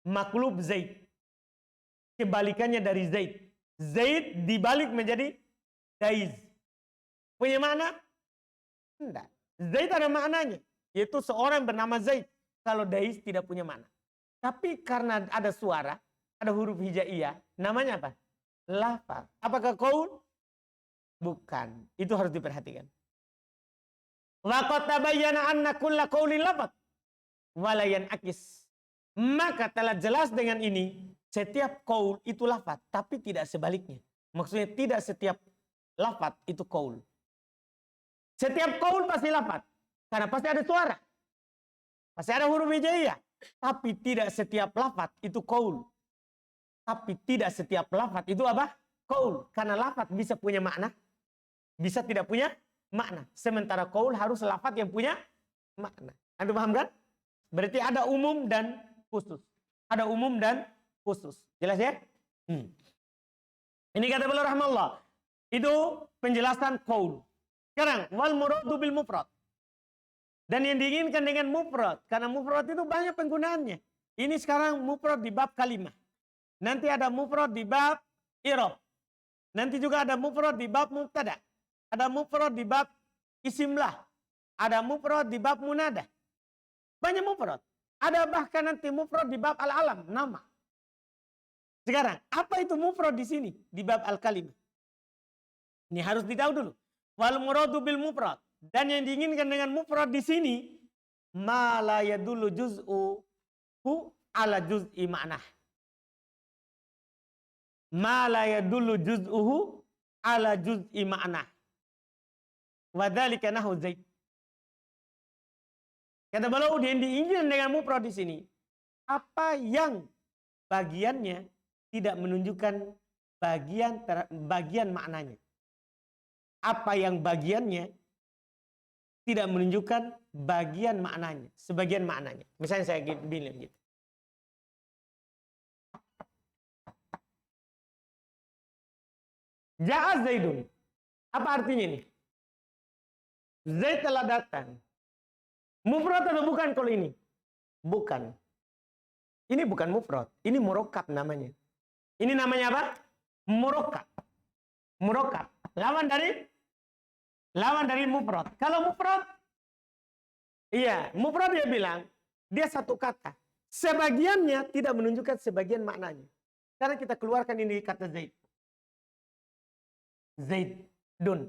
Maklub Zaid. Kebalikannya dari Zaid. Zaid dibalik menjadi Daiz. Punya makna? Tidak. Zaid ada maknanya. Yaitu seorang bernama Zaid. Kalau Daiz tidak punya makna. Tapi karena ada suara, ada huruf hijaiyah, namanya apa? Lafaz. Apakah qaul? Bukan. Itu harus diperhatikan. Wa qad tabayyana anna kulla qaulin lafaz wa la yanakis. Maka telah jelas dengan ini, setiap qaul itu lafaz, tapi tidak sebaliknya. Maksudnya tidak setiap lafaz itu qaul. Setiap qaul pasti lafaz, karena pasti ada suara. Pasti ada huruf hijaiyah, tapi tidak setiap lafaz itu qaul. Tapi tidak setiap lafaz itu apa? Qaul. Karena lafaz bisa punya makna, bisa tidak punya makna. Sementara qaul harus lafaz yang punya makna. Anda paham kan? Berarti ada umum dan khusus. Ada umum dan khusus. Jelas ya? Ini kata beliau rahmatullah. Itu penjelasan qaul. Sekarang wal muradu bil mufrad. Dan yang diinginkan dengan mufrad, karena mufrad itu banyak penggunaannya. Ini sekarang mufrad di bab kalimah. Nanti ada mufrad di bab i'rab. Nanti juga ada mufrad di bab mubtada. Ada mufrad di bab isimlah. Ada mufrad di bab munadah. Banyak mufrad. Ada bahkan nanti mufrad di bab al-alam, nama. Sekarang, apa itu mufrad di sini? Di bab al-kalimah. Ini harus ditahu dulu. Wal muradu bil mufrad. Dan yang diinginkan dengan mufrad di sini, ma la yadullu juz'uhu ala juz'i ma'nah. Ma la yadullu juz'uhu ala juz'i ma'nah. Wa dzalika nahu Zaid. Kata beliau, yang diinginkan dengan mufrad di sini, apa yang bagiannya tidak menunjukkan bagian maknanya. Apa yang bagiannya tidak menunjukkan bagian maknanya, sebagian maknanya. Misalnya saya bilang gitu. Ja'a Zaidun. Apa artinya ini? Zaid telah datang. Mufrad atau bukan kalau ini? Bukan. Ini bukan mufrad. Ini murokkab namanya. Ini namanya apa? Murokkab. Murokkab. Lawan dari mufrad. Kalau mufrad, iya, mufrad dia bilang, dia satu kata. Sebagiannya tidak menunjukkan sebagian maknanya. Karena kita keluarkan ini kata Zaid. Zaidun.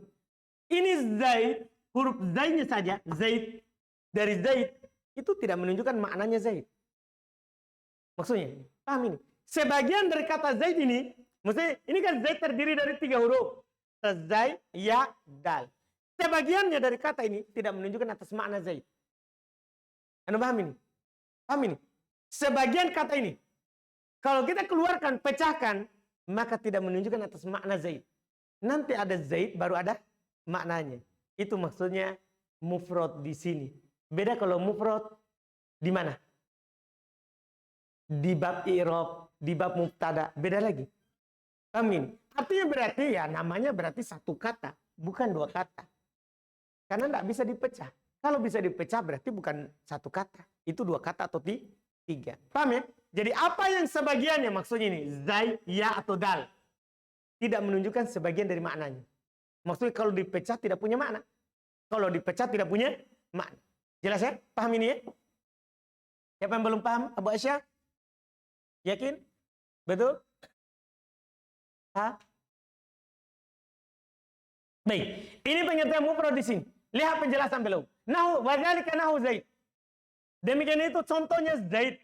Ini Zaid, huruf Zaidnya saja, Zaid, dari Zaid, itu tidak menunjukkan maknanya Zaid. Maksudnya, paham ini? Sebagian dari kata Zaid ini, maksudnya ini kan Zaid terdiri dari 3 huruf. Zaid, ya, dal. Sebagiannya dari kata ini tidak menunjukkan atas makna Zaid. Anda paham ini? Paham ini? Sebagian kata ini, kalau kita keluarkan, pecahkan, maka tidak menunjukkan atas makna Zaid. Nanti ada Zaid, baru ada maknanya. Itu maksudnya mufrad di sini. Beda kalau mufrad di mana? Di bab i'rab, di bab mubtada, beda lagi. Amin. Artinya berarti ya namanya berarti satu kata, bukan 2 kata. Karena tidak bisa dipecah. Kalau bisa dipecah berarti bukan satu kata. Itu 2 kata atau 3. Paham ya? Jadi apa yang sebagiannya maksudnya ini? Zai, ya atau dal. Tidak menunjukkan sebagian dari maknanya. Maksudnya kalau dipecah tidak punya makna. Kalau dipecah tidak punya makna. Jelas ya? Paham ini ya? Siapa yang belum paham? Abu Aisyah? Yakin? Betul? Baik. Ini pengertian mufrad di sini. Lihat penjelasan beliau. Nahu wa dzalika nahu Zaid. Demikian itu contohnya Zaid.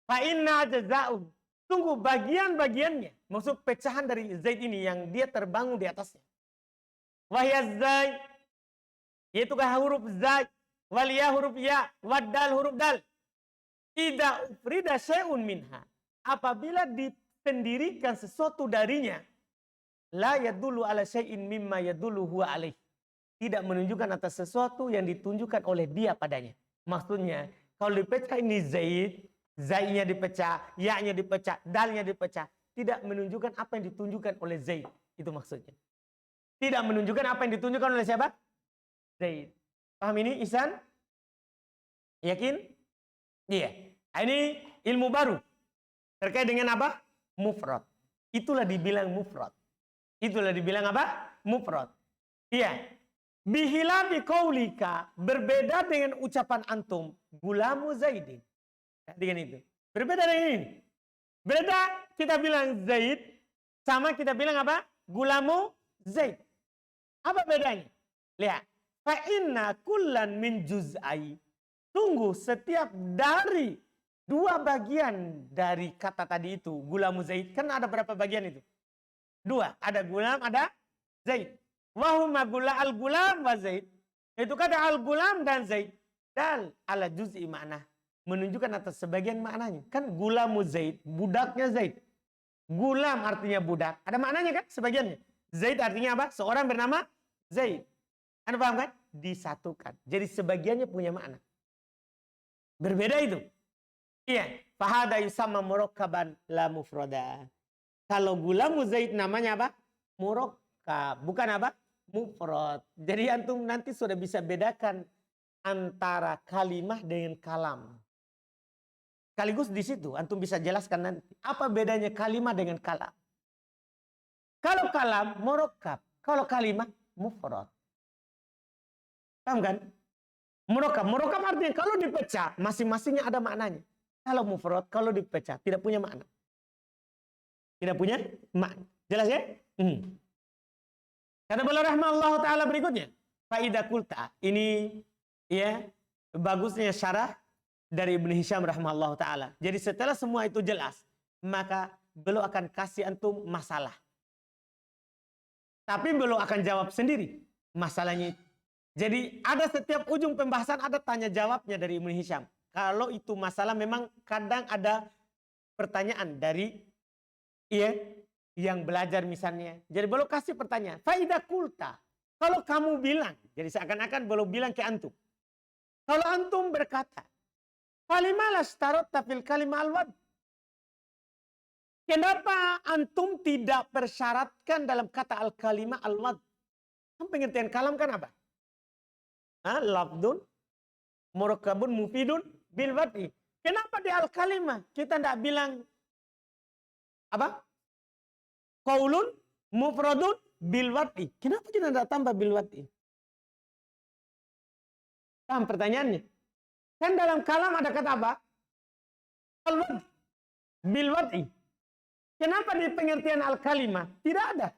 Fa inna jazaa'u. Tunggu bagian-bagiannya. Maksud pecahan dari Zaid ini yang dia terbangun di atasnya. Wahya Zaid. Yaitu huruf Zaid. Wal ya huruf ya. Wad dal huruf dal. Idza ufrida syai'un minha. Apabila dipendirikan sesuatu darinya, la yadullu ala syai'in mimma yadullu huwa alaih. Tidak menunjukkan atas sesuatu yang ditunjukkan oleh dia padanya. Maksudnya, kalau dipecah ini Zaid, Zaidnya dipecah, ya-nya dipecah, dalnya dipecah. Tidak menunjukkan apa yang ditunjukkan oleh Zaid. Itu maksudnya. Tidak menunjukkan apa yang ditunjukkan oleh siapa? Zaid. Paham ini, Ihsan? Yakin? Iya. Ini ilmu baru. Terkait dengan apa? Mufrad. Itulah dibilang mufrad. Itulah dibilang apa? Mufrad. Iya. Bihilafi qaulika, berbeda dengan ucapan antum, gulamu Zaidin. Dengan itu. Berbeda dengan ini. Beda kita bilang Zaid, sama kita bilang apa? Gulamu Zaid. Apa bedanya? Lihat. Fa inna kullan min juz'ai. Tunggu, setiap dari dua bagian dari kata tadi itu, gulamu Zaid, kan ada berapa bagian itu? Dua, ada gulam, ada Zaid. Wahuma gula al-gulam wa Zaid. Itu kata al-gulam dan Zaid. Dal ala juz'i makna. Menunjukkan atas sebagian maknanya. Kan gulamu Zaid, budaknya Zaid. Gulam artinya budak. Ada maknanya kan sebagiannya. Zaid artinya apa? Seorang bernama Zaid. Anda paham kan? Disatukan. Jadi sebagiannya punya makna. Berbeda itu. Iya. Fahada yusamma murakkaban la mufrada. Kalau gulamu Zaid namanya apa? Murakkab. Bukan apa? Mufrad. Jadi antum nanti sudah bisa bedakan antara kalimah dengan kalam. Sekaligus di situ antum bisa jelaskan nanti apa bedanya kalimah dengan kalam. Kalau kalam murakkab, kalau kalimah mufrad. Paham kan? Murakkab artinya kalau dipecah masing-masingnya ada maknanya. Kalau mufrad kalau dipecah tidak punya makna. Tidak punya makna. Jelas ya? Kata beliau rahimahullah taala berikutnya, faidah kulta. Ini ya bagusnya syarah dari Ibnu Hisham rahimahullah taala. Jadi setelah semua itu jelas, maka beliau akan kasih antum masalah. Tapi beliau akan jawab sendiri masalahnya itu. Jadi ada setiap ujung pembahasan ada tanya jawabnya dari Ibnu Hisham. Kalau itu masalah memang kadang ada pertanyaan dari yang belajar misalnya. Jadi beliau kasih pertanyaan. Faidah kulta. Kalau kamu bilang. Jadi seakan-akan beliau bilang ke antum. Kalau antum berkata. Falimalah starot tafil kalimah al-wad. Kenapa antum tidak persyaratkan dalam kata al-kalimah al-wad? Pengertian kalam kan apa? Lafdun. Murakkabun mufidun bil wad'i. Kenapa di al-kalimah kita tidak bilang apa? Qaulun mufradun bil wad'i. Kenapa kita tidak tambah bil wad'i? Paham pertanyaannya? Kan dalam kalam ada kata apa? Al-wad'i. Bil wad'i. Kenapa di pengertian al-kalimah tidak ada?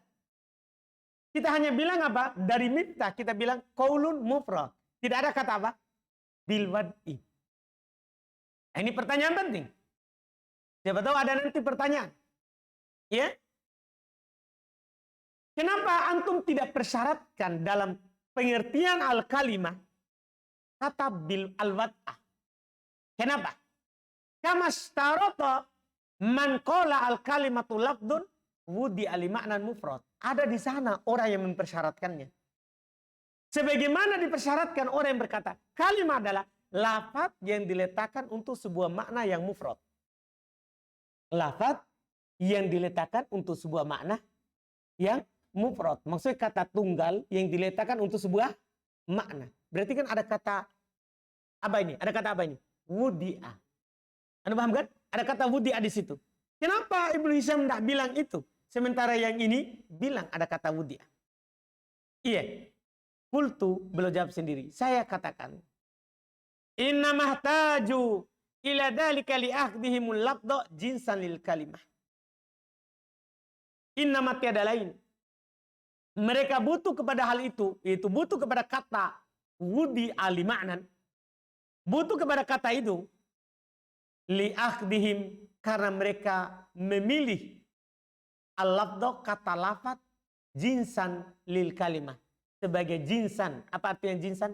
Kita hanya bilang apa? Dari miftah kita bilang qaulun mufrad. Tidak ada kata apa? Bil wad'i. Ini pertanyaan penting. Siapa tahu ada nanti pertanyaan. Ya? Kenapa antum tidak persyaratkan dalam pengertian al-kalimah kata bil al-wad'ah? Kenapa? Kama starata man qala al-kalimatu lafdun wudi al-ma'nan mufrad. Ada di sana orang yang mempersyaratkannya. Sebagaimana dipersyaratkan orang yang berkata, kalimat adalah lafaz yang diletakkan untuk sebuah makna yang mufrad. Lafaz yang diletakkan untuk sebuah makna yang mufrad. Maksudnya kata tunggal yang diletakkan untuk sebuah makna. Berarti kan ada kata apa ini? Ada kata apa ini? Wudi'ah. Anda paham kan? Ada kata wudi'ah di situ. Kenapa Ibnu Hisham tidak bilang itu? Sementara yang ini bilang ada kata wudi'ah. Iya. Qultu, beliau jawab sendiri. Saya katakan. Inna mahtaju ila dhalika li'akhdihimul lafdha jinsan lil kalimah. Inna tiada lain. Mereka butuh kepada hal itu. Yaitu butuh kepada kata wudi al-ma'nan. Butuh kepada kata itu. Li'akhdihim. Karena mereka memilih al-lafdha kata lafad jinsan lil kalimah. Sebagai jinsan. Apa artinya jinsan?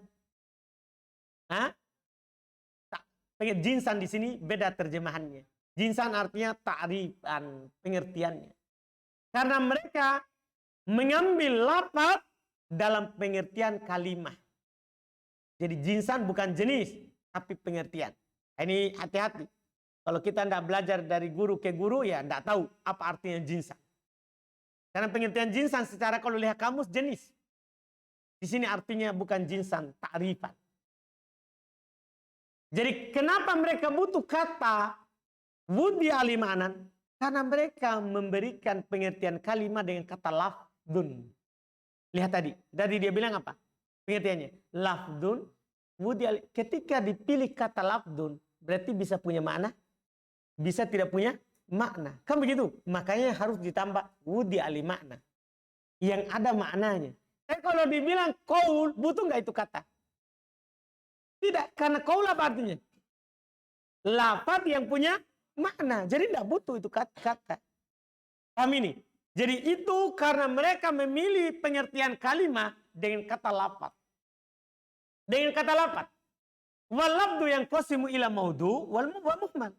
jinsan di sini beda terjemahannya. Jinsan artinya ta'rifan, pengertiannya. Karena mereka mengambil lafaz dalam pengertian kalimat. Jadi jinsan bukan jenis, tapi pengertian. Ini hati-hati. Kalau kita tidak belajar dari guru ke guru, ya tidak tahu apa artinya jinsan. Karena pengertian jinsan secara kalau lihat kamus jenis. Di sini artinya bukan jinsan, ta'rifan. Jadi kenapa mereka butuh kata wudi alimanan? Karena mereka memberikan pengertian kalimat dengan kata lafdun. Lihat tadi dia bilang apa? Pengertiannya, lafdun, wudi ketika dipilih kata lafdun, berarti bisa punya makna, bisa tidak punya makna. Kan begitu? Makanya harus ditambah wudi alimakna. Yang ada maknanya. Tapi kalau dibilang qaul, butuh nggak itu kata? Tidak, karena qaul apa artinya? Lafaz yang punya makna. Jadi tidak butuh itu kata. Paham ini? Jadi itu karena mereka memilih pengertian kalimat dengan kata lafaz. Dengan kata lafaz. Wal lafdu yang qasimu ila maudu wal muhmal.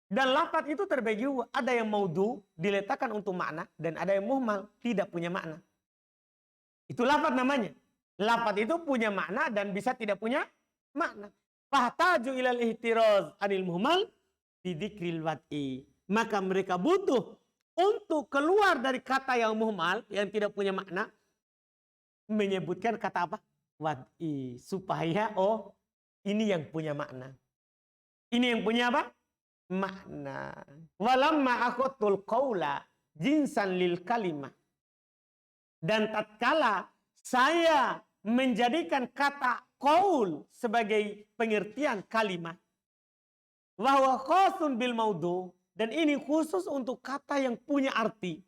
Dan lafaz itu terbagi dua. Ada yang maudu diletakkan untuk makna dan ada yang muhmal tidak punya makna. Itu lafaz namanya. Lafaz itu punya makna dan bisa tidak punya makna. Fahtaju ilal ihtiraz anil muhmal bidzikril wad'i. Maka mereka butuh untuk keluar dari kata yang muhmal, yang tidak punya makna, menyebutkan kata apa? Wad'i. Supaya, oh, ini yang punya makna. Ini yang punya apa? Makna. Walamma akhutul qawla jinsan lil kalimah. Dan tatkala saya menjadikan kata qaul sebagai pengertian kalimat, wahwa khasun bil maudu, dan ini khusus untuk kata yang punya arti,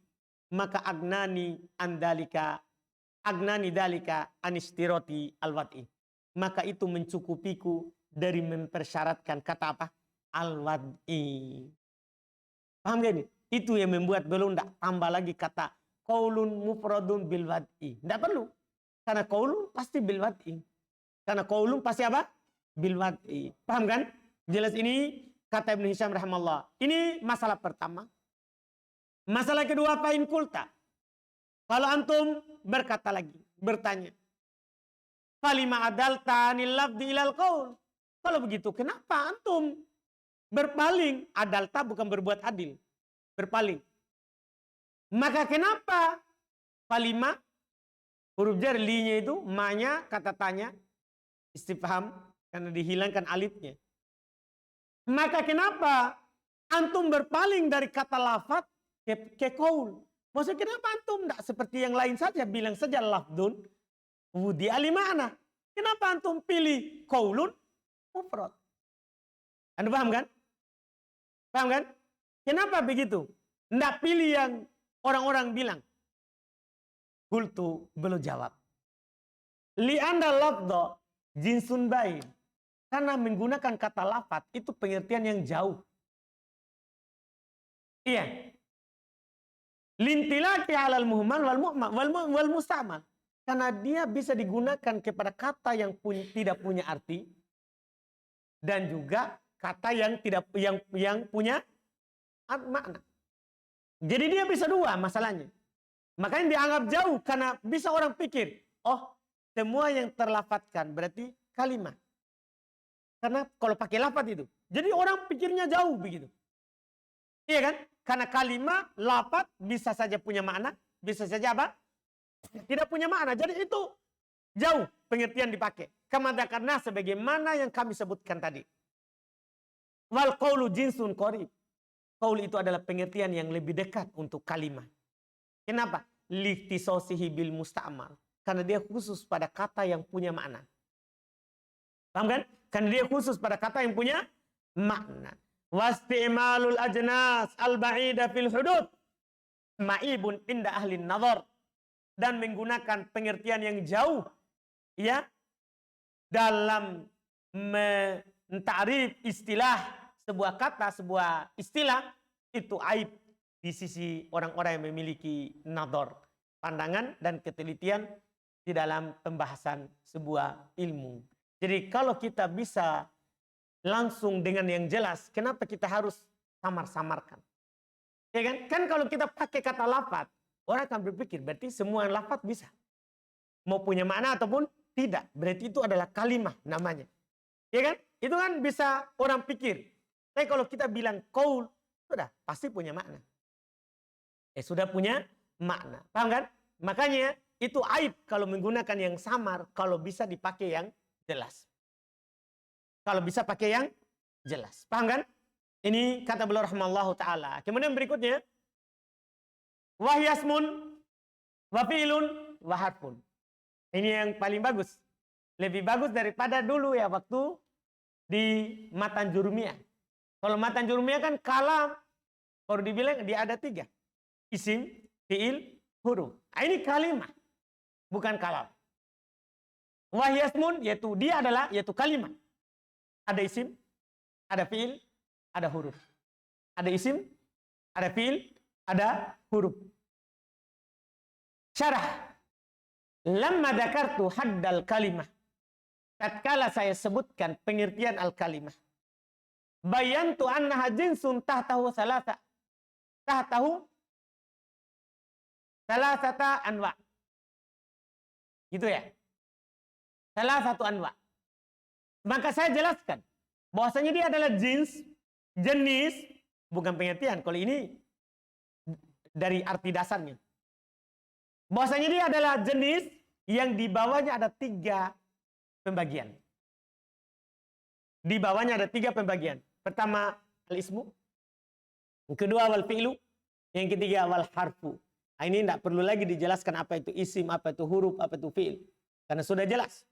maka agnani dalika anistiroti alwad'i. Maka itu mencukupiku dari mempersyaratkan kata apa? Alwad'i. Paham gak ini? Itu yang membuat belum tidak tambah lagi kata qaulun mufradun bil wad'i. Tidak perlu. Karena qaulun pasti bil wad'i. Karena qaulun pasti apa? Bil wad'i. Paham kan? Jelas ini kata Ibn Hisham rahimahullah. Ini masalah pertama. Masalah kedua, fa'in kulta. Kalau antum berkata lagi, bertanya. Falima adalta anil lafdi ilal qaul. Kalau begitu, kenapa antum berpaling? Adalta bukan berbuat adil. Berpaling. Maka kenapa falima, huruf jar linya itu, ma-nya kata tanya, istifham, karena dihilangkan alifnya. Maka kenapa antum berpaling dari kata lafaz ke qaul? Maksudnya kenapa antum tidak seperti yang lain saja, bilang saja lafdun, wudi alimana. Kenapa antum pilih qaulun mufrad? Anda paham kan? Paham kan? Kenapa begitu? Tidak pilih yang orang-orang bilang. Qultu, belum jawab. Li'anda lafdha jinsun bain. Karena menggunakan kata lafaz itu pengertian yang jauh. Iya. Lintilaki alal muhmal wal mustamal. Karena dia bisa digunakan kepada kata yang tidak punya arti dan juga kata yang tidak yang punya makna. Jadi dia bisa dua masalahnya. Makanya dianggap jauh karena bisa orang pikir, oh, semua yang terlafadzkan berarti kalimat. Karena kalau pakai lafaz itu. Jadi orang pikirnya jauh begitu. Iya kan? Karena kalimat, lafaz bisa saja punya makna. Bisa saja apa? Tidak punya makna. Jadi itu jauh pengertian dipakai. Karena sebagaimana yang kami sebutkan tadi. Wal qawlu jinsun qarib. Qaul itu adalah pengertian yang lebih dekat untuk kalimat. Kenapa? Lihtisosihi bil musta'mal. Karena dia khusus pada kata yang punya makna. Paham kan? Karena dia khusus pada kata yang punya makna. Wasti'malul ajnas al-ba'ida fil hudud ma'ibun inda ahli nazar. Dan menggunakan pengertian yang jauh ya dalam mentarif istilah sebuah kata, sebuah istilah, itu aib di sisi orang-orang yang memiliki nazar, pandangan dan ketelitian di dalam pembahasan sebuah ilmu. Jadi kalau kita bisa langsung dengan yang jelas, kenapa kita harus samar-samarkan? Ya kan? Kan kalau kita pakai kata lafaz, orang akan berpikir berarti semua lafaz bisa. Mau punya makna ataupun tidak. Berarti itu adalah kalimah namanya. Ya kan? Itu kan bisa orang pikir. Tapi kalau kita bilang qaul, sudah pasti punya makna. Sudah punya makna. Paham kan? Makanya itu aib kalau menggunakan yang samar, kalau bisa dipakai yang jelas. Kalau bisa pakai yang jelas. Paham kan? Ini kata beliau rahimallahu ta'ala. Kemudian berikutnya, wahyasmun, wafi'ilun, waharfun. Ini yang paling bagus. Lebih bagus daripada dulu ya waktu di matan jurumiyah. Kalau matan jurumiyah kan kalam. Kalau dibilang dia ada 3. Isim, fi'il, huruf. Ini kalimah. Bukan kalam. Wahyasmun yaitu dia adalah yaitu kalimat. Ada isim, ada fi'il, ada huruf. Ada isim, ada fi'il, ada huruf. Syarah. Lamma dzakartu haddal kalimah. Tatkala saya sebutkan pengertian al-kalimah. Bayantu annaha jinsun tahtahu salasa. Tahtahu salasata anwa. Gitu ya. Salah satu anwa. Maka saya jelaskan bahwasanya dia adalah jenis, bukan pengertian. Kalau ini dari arti dasarnya. Bahwasanya dia adalah jenis yang di bawahnya ada 3 pembagian. Di bawahnya ada 3 pembagian. Pertama al-ismu, yang kedua wal fi'lu, yang ketiga wal harfu. Nah, ini tidak perlu lagi dijelaskan apa itu isim, apa itu huruf, apa itu fi'il. Karena sudah jelas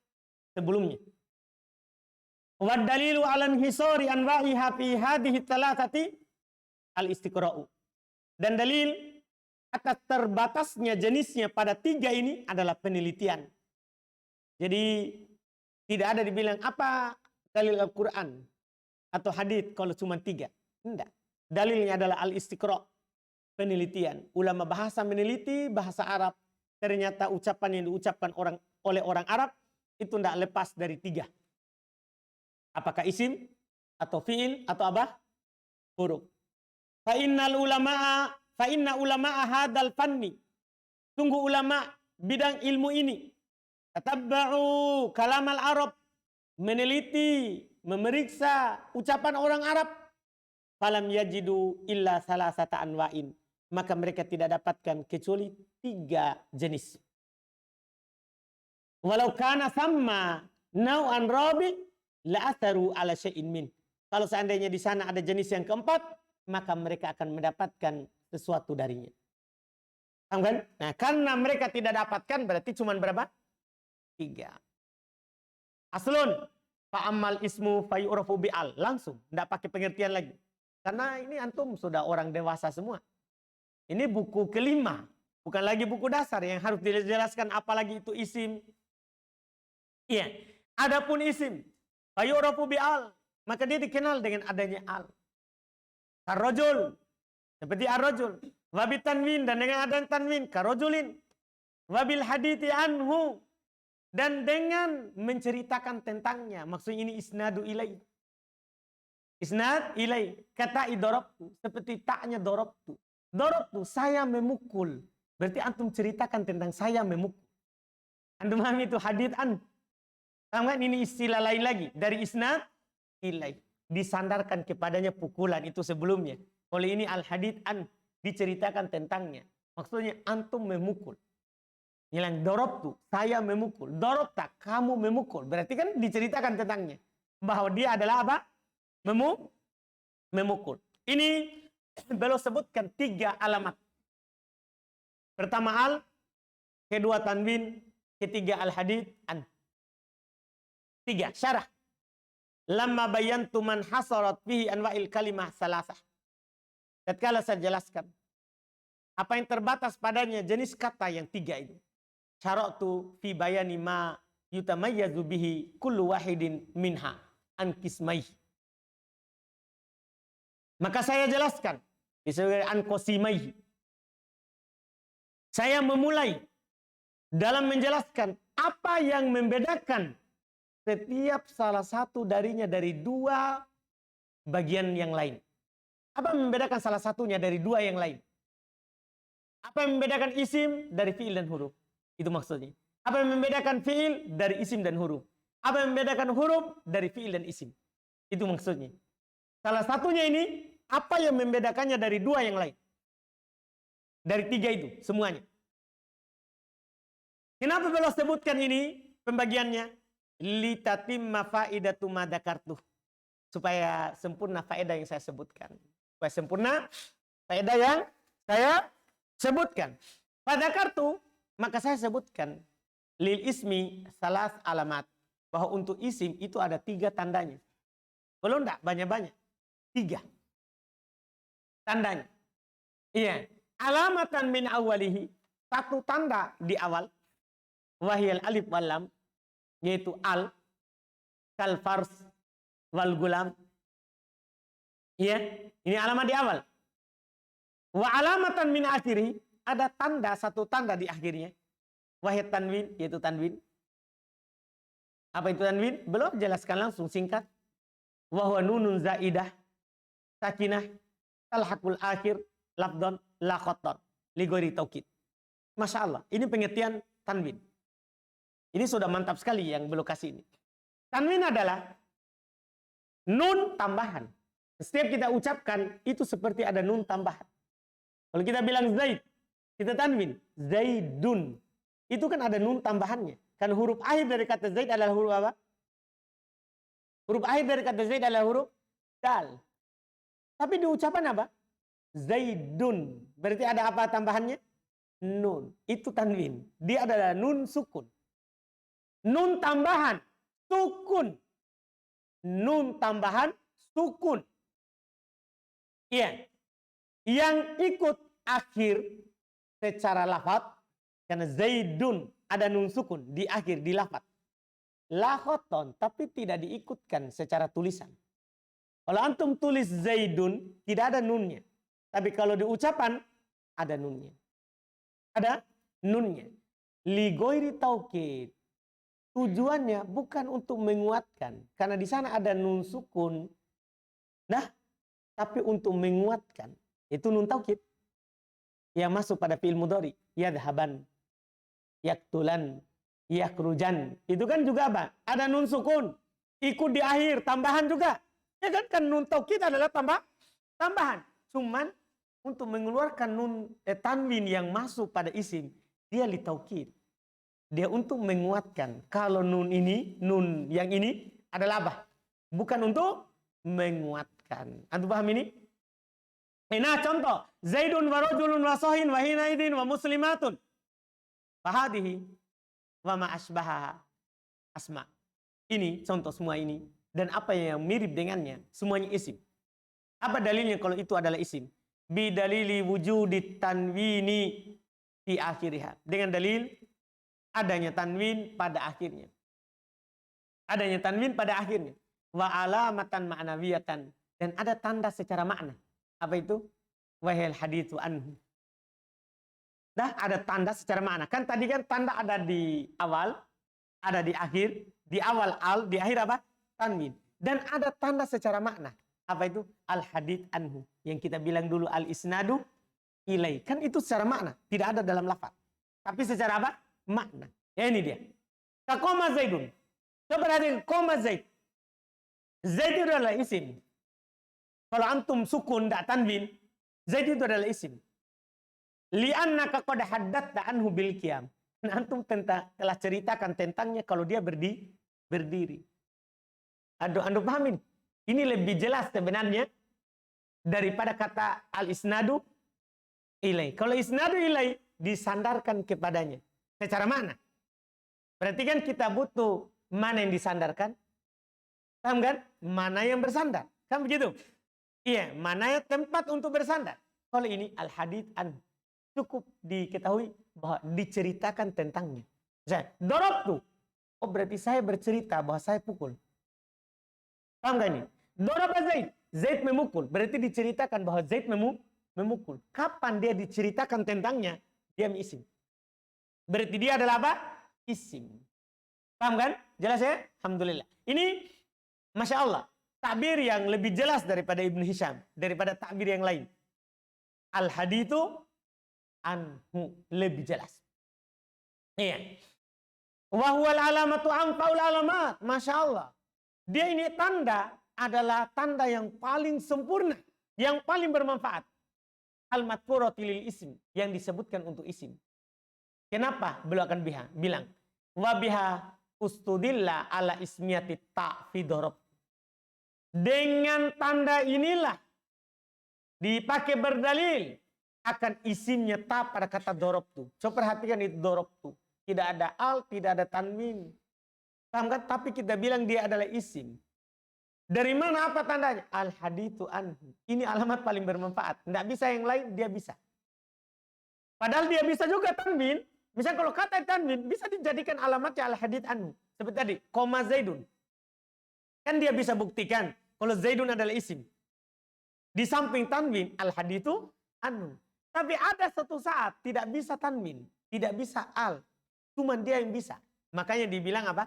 sebelumnya. Wa dalilu 'ala hisari anwa'iha fi hadhihi thalathati al-istiqra'u. Dan dalil atas terbatasnya jenisnya pada 3 ini adalah penelitian. Jadi tidak ada dibilang apa dalil Al-Quran atau hadits kalau cuma 3. Tidak. Dalilnya adalah al-istiqra', penelitian. Ulama bahasa meneliti bahasa Arab. Ternyata ucapan yang diucapkan oleh orang Arab itu tidak lepas dari 3. Apakah isim atau fi'il atau apa? Huruf. Fa inna ulama'a hadzal fanni. Tunggu ulama bidang ilmu ini. Tatabba'u kalamal Arab. Meneliti, memeriksa ucapan orang Arab. Falam yajidu illa salasata anwa'in. Maka mereka tidak dapatkan kecuali 3 jenis. Walau kana samma nau'an rabi la atharu ala syai'in min. Kalau seandainya di sana ada jenis yang keempat, maka mereka akan mendapatkan sesuatu darinya. Paham kan? Nah, karena mereka tidak dapatkan berarti cuma berapa? 3. Aslun fa'amal ismu fayu'rafu bi'al. Langsung, tidak pakai pengertian lagi. Karena ini antum sudah orang dewasa semua. Ini buku kelima, bukan lagi buku dasar yang harus dijelaskan apalagi itu isim. Iya, adapun isim fayu'rafu bi'al, maka dia dikenal dengan adanya al. Karrojul, seperti ar-rajul. Wabil tanwin, dan dengan adanya tanwin. Karrojulin. Wabil hadithi anhu, dan dengan menceritakan tentangnya. Maksudnya ini isnadu ilai. Isnad ilai. Kata idorobtu, seperti taknya dorobtu. Dorobtu, saya memukul. Berarti antum ceritakan tentang saya memukul. Antum paham itu hadith an. Paham kan? Ini istilah lain lagi. Dari isnad ilai. Disandarkan kepadanya pukulan itu sebelumnya. Oleh ini al-hadith an. Diceritakan tentangnya. Maksudnya antum memukul. Yang dorobtu, saya memukul. Dorobta, kamu memukul. Berarti kan diceritakan tentangnya. Bahwa dia adalah apa? Memukul. Ini beliau sebutkan 3 alamat. Pertama al, kedua tanwin, ketiga al-hadith an. 3, syarah. Lamma bayantu man hasarat fihi anwa'il kalimah salasah. Tatkala saya jelaskan apa yang terbatas padanya jenis kata yang 3 ini. Syara'tu fi bayani ma yutamayyazu bihi kullu wahidin minha an qismaihi. Maka saya jelaskan disebut an qasimaihi. Saya memulai dalam menjelaskan apa yang membedakan setiap salah satu darinya dari dua bagian yang lain. Apa yang membedakan salah satunya dari dua yang lain? Apa yang membedakan isim dari fiil dan huruf? Itu maksudnya. Apa yang membedakan fiil dari isim dan huruf? Apa yang membedakan huruf dari fiil dan isim? Itu maksudnya. Salah satunya ini, apa yang membedakannya dari dua yang lain? Dari tiga itu, semuanya. Kenapa beliau sebutkan ini pembagiannya? Litatimma faidatu ma dzakartuh. Supaya sempurna faedah yang saya sebutkan. Supaya sempurna faedah yang saya sebutkan. Pada kartu, maka saya sebutkan lil ismi salas alamat. Bahwa untuk isim itu ada 3 tandanya. Belum enggak banyak-banyak. 3 tandanya. Iya. Alamatan min awalihi. 1 tanda di awal. Wahiyal alif wal lam. Yaitu al. Kal fars. Wal gulam. Iya. Ini alamat di awal. Wa alamatan min akhiri. Ada tanda, 1 tanda di akhirnya. Wahid tanwin. Yaitu tanwin. Apa itu tanwin? Belum jelaskan langsung singkat. Wahwa nunun zaidah. Sakinah. Talhaqul akhir. Lafdon. La khoton. Ligori taukid. Masya Allah. Ini pengertian tanwin. Ini sudah mantap sekali yang belum kasih ini. Tanwin adalah nun tambahan. Setiap kita ucapkan, itu seperti ada nun tambahan. Kalau kita bilang Zaid, kita tanwin. Zaidun. Itu kan ada nun tambahannya. Kan huruf akhir dari kata Zaid adalah huruf apa? Huruf akhir dari kata Zaid adalah huruf dal. Tapi di ucapan apa? Zaidun. Berarti ada apa tambahannya? Nun. Itu tanwin. Dia adalah nun sukun. Nun tambahan. Sukun. Nun tambahan. Sukun. Iya. Yang ikut akhir secara lafaz. Karena Zaidun. Ada nun sukun di akhir, di lafaz. La khoton, tapi tidak diikutkan secara tulisan. Kalau antum tulis Zaidun, tidak ada nunnya. Tapi kalau di ucapan, ada nunnya. Ada nunnya. Li ghairi taukid. Tujuannya bukan untuk menguatkan. Karena di sana ada nun sukun. Nah, tapi untuk menguatkan. Itu nun taukid. Yang masuk pada fi'il mudhari. Yadhaban. Yaktulan. Yakrujan. Itu kan juga apa? Ada nun sukun. Ikut di akhir. Tambahan juga. Ya kan nun taukid adalah tambahan. Cuman untuk mengeluarkan nun tanwin yang masuk pada isim. Dia li taukid. Dia untuk menguatkan. Kalau nun ini, nun yang ini adalah apa? Bukan untuk menguatkan. Antum paham ini? Nah contoh. Zaidun wa rajulun wa sahin wa hinaidin wa muslimatun. Fahadihi wa ma asbaha asma. Ini contoh semua ini. Dan apa yang mirip dengannya. Semuanya isim. Apa dalilnya kalau itu adalah isim? Bidalili wujudit tanwini di akhiriha. Dengan dalil adanya tanwin pada akhirnya. Adanya tanwin pada akhirnya. Wa alamatan ma'nawiyatan. Dan ada tanda secara makna. Apa itu? Wahil hadithu anhu. Nah, ada tanda secara makna. Kan tadi kan tanda ada di awal, ada di akhir, di awal al, di akhir apa? Tanwin. Dan ada tanda secara makna. Apa itu? Al-hadith anhu. Yang kita bilang dulu al-isnadu ilai. Kan itu secara makna. Tidak ada dalam lafaz. Tapi secara apa? Makna. Ya ini dia. Kaqoma Zaidun. Coba perhatikan koma Zaid. Zaid itu adalah isim. Kalau antum sukun, tidak tanwin. Zaid itu adalah isim. Li'annaka qad haddatta anhu bil qiyam. Antum telah ceritakan tentangnya kalau dia berdiri. Anda pahamin? Ini lebih jelas sebenarnya daripada kata al-isnadu ilai. Kalau isnadu ilai disandarkan kepadanya. Secara mana? Berarti kan kita butuh mana yang disandarkan? Paham kan? Mana yang bersandar. Kan begitu? Iya, mana yang tempat untuk bersandar. Kalau ini al-hadith anhu. Cukup diketahui bahwa diceritakan tentangnya. Saya dorab tuh. Oh berarti saya bercerita bahwa saya pukul. Paham gak ini? Dorab Zaid. Zaid memukul. Berarti diceritakan bahwa Zaid memukul. Kapan dia diceritakan tentangnya? Dia isim. Berarti dia adalah apa? Isim. Paham kan? Jelas ya? Alhamdulillah. Ini Masya Allah. Takbir yang lebih jelas daripada Ibnu Hisham. Daripada takbir yang lain. Al-hadithu anhu. Lebih jelas. Iya. Wahual alamatu anfaul alamat. Masya Allah. Dia ini tanda adalah tanda yang paling sempurna. Yang paling bermanfaat. Al-madkurati lil isim. Yang disebutkan untuk isim. Kenapa? Beliau akan bilang. Wabiha ustudillah ala ismiyati ta'fi dorob. Dengan tanda inilah dipakai berdalil akan isimnya ta pada kata dorob tu. Coba perhatikan itu dorob tu. Tidak ada al, tidak ada tanwin. Paham kan? Tapi kita bilang dia adalah isim. Dari mana apa tandanya? Al hadithu anhu. Ini alamat paling bermanfaat. Tidak bisa yang lain, dia bisa. Padahal dia bisa juga tanwin. Misalnya kalau kata tanwin bisa dijadikan alamatnya al hadith anhu. Seperti tadi, koma Zaidun. Kan dia bisa buktikan kalau Zaidun adalah isim. Di samping tanwin al hadithu anhu. Tapi ada satu saat tidak bisa tanwin, tidak bisa al. Cuman dia yang bisa. Makanya dibilang apa?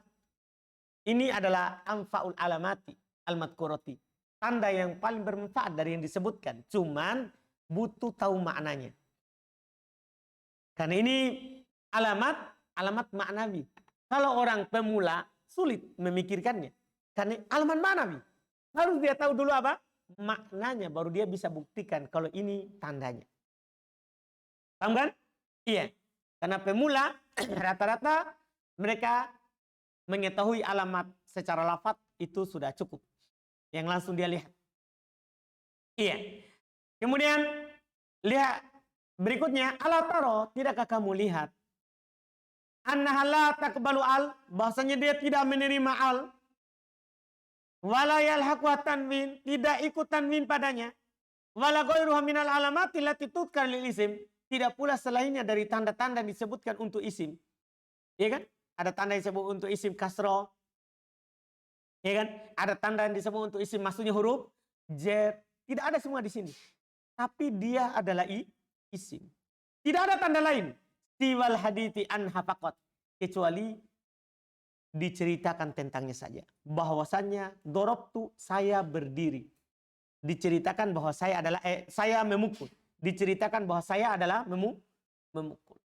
Ini adalah anfaul alamati al-madkurati. Tanda yang paling bermanfaat dari yang disebutkan. Cuman butuh tahu maknanya. Karena ini alamat maknawi. Kalau orang pemula sulit memikirkannya. Karena alamat maknawi. Harus dia tahu dulu apa? Maknanya. Baru dia bisa buktikan kalau ini tandanya. Paham kan? Iya. Karena pemula rata-rata mereka mengetahui alamat secara lafaz itu sudah cukup. Yang langsung dia lihat. Iya. Kemudian lihat berikutnya, ala taro, tidakkah kamu lihat? Annaha la taqbalu al, bahasanya dia tidak menerima al. Wala yalhaqu tanwin, tidak ikut tanwin padanya. Wala ghairuha minal alamati allati tudkar lil isim, tidak pula selainnya dari tanda-tanda disebutkan untuk isim. Iya kan? Ada tanda yang disebut untuk isim kasro. Iya kan? Ada tanda yang disebut untuk isim maksudnya huruf jar. Tidak ada semua di sini. Tapi dia adalah isim. Tidak ada tanda lain. Siwal hadithi anha faqat. Kecuali diceritakan tentangnya saja. Bahwasannya dorobtu, saya berdiri. Diceritakan bahwa saya adalah saya memukul. Diceritakan bahwa saya adalah memukul.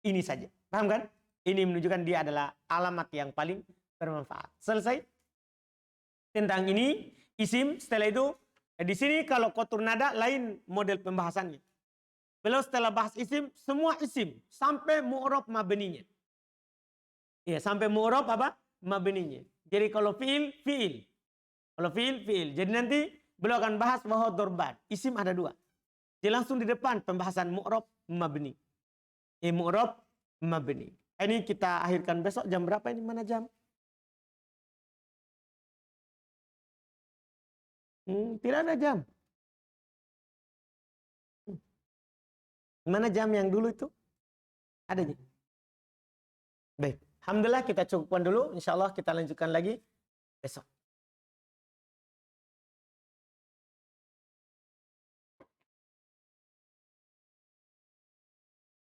Ini saja. Paham kan? Ini menunjukkan dia adalah alamat yang paling bermanfaat. Selesai? Tentang ini, isim. Setelah itu, di sini kalau kotur nada lain model pembahasannya. Beliau setelah bahas isim, semua isim. Sampai mu'rob mabninya. Ya, sampai mu'rob apa? Mabninya. Jadi kalau fi'il, fi'il. Kalau fi'il, fi'il. Jadi nanti beliau akan bahas bahwa dorban. Isim ada dua. Jadi langsung di depan pembahasan mu'rob mabni. Mu'rob mabni. Ini kita akhirkan besok jam berapa ini? Mana jam? Tidak ada jam. Mana jam yang dulu itu? Adanya. Baik. Alhamdulillah kita cukupkan dulu. Insya Allah kita lanjutkan lagi besok.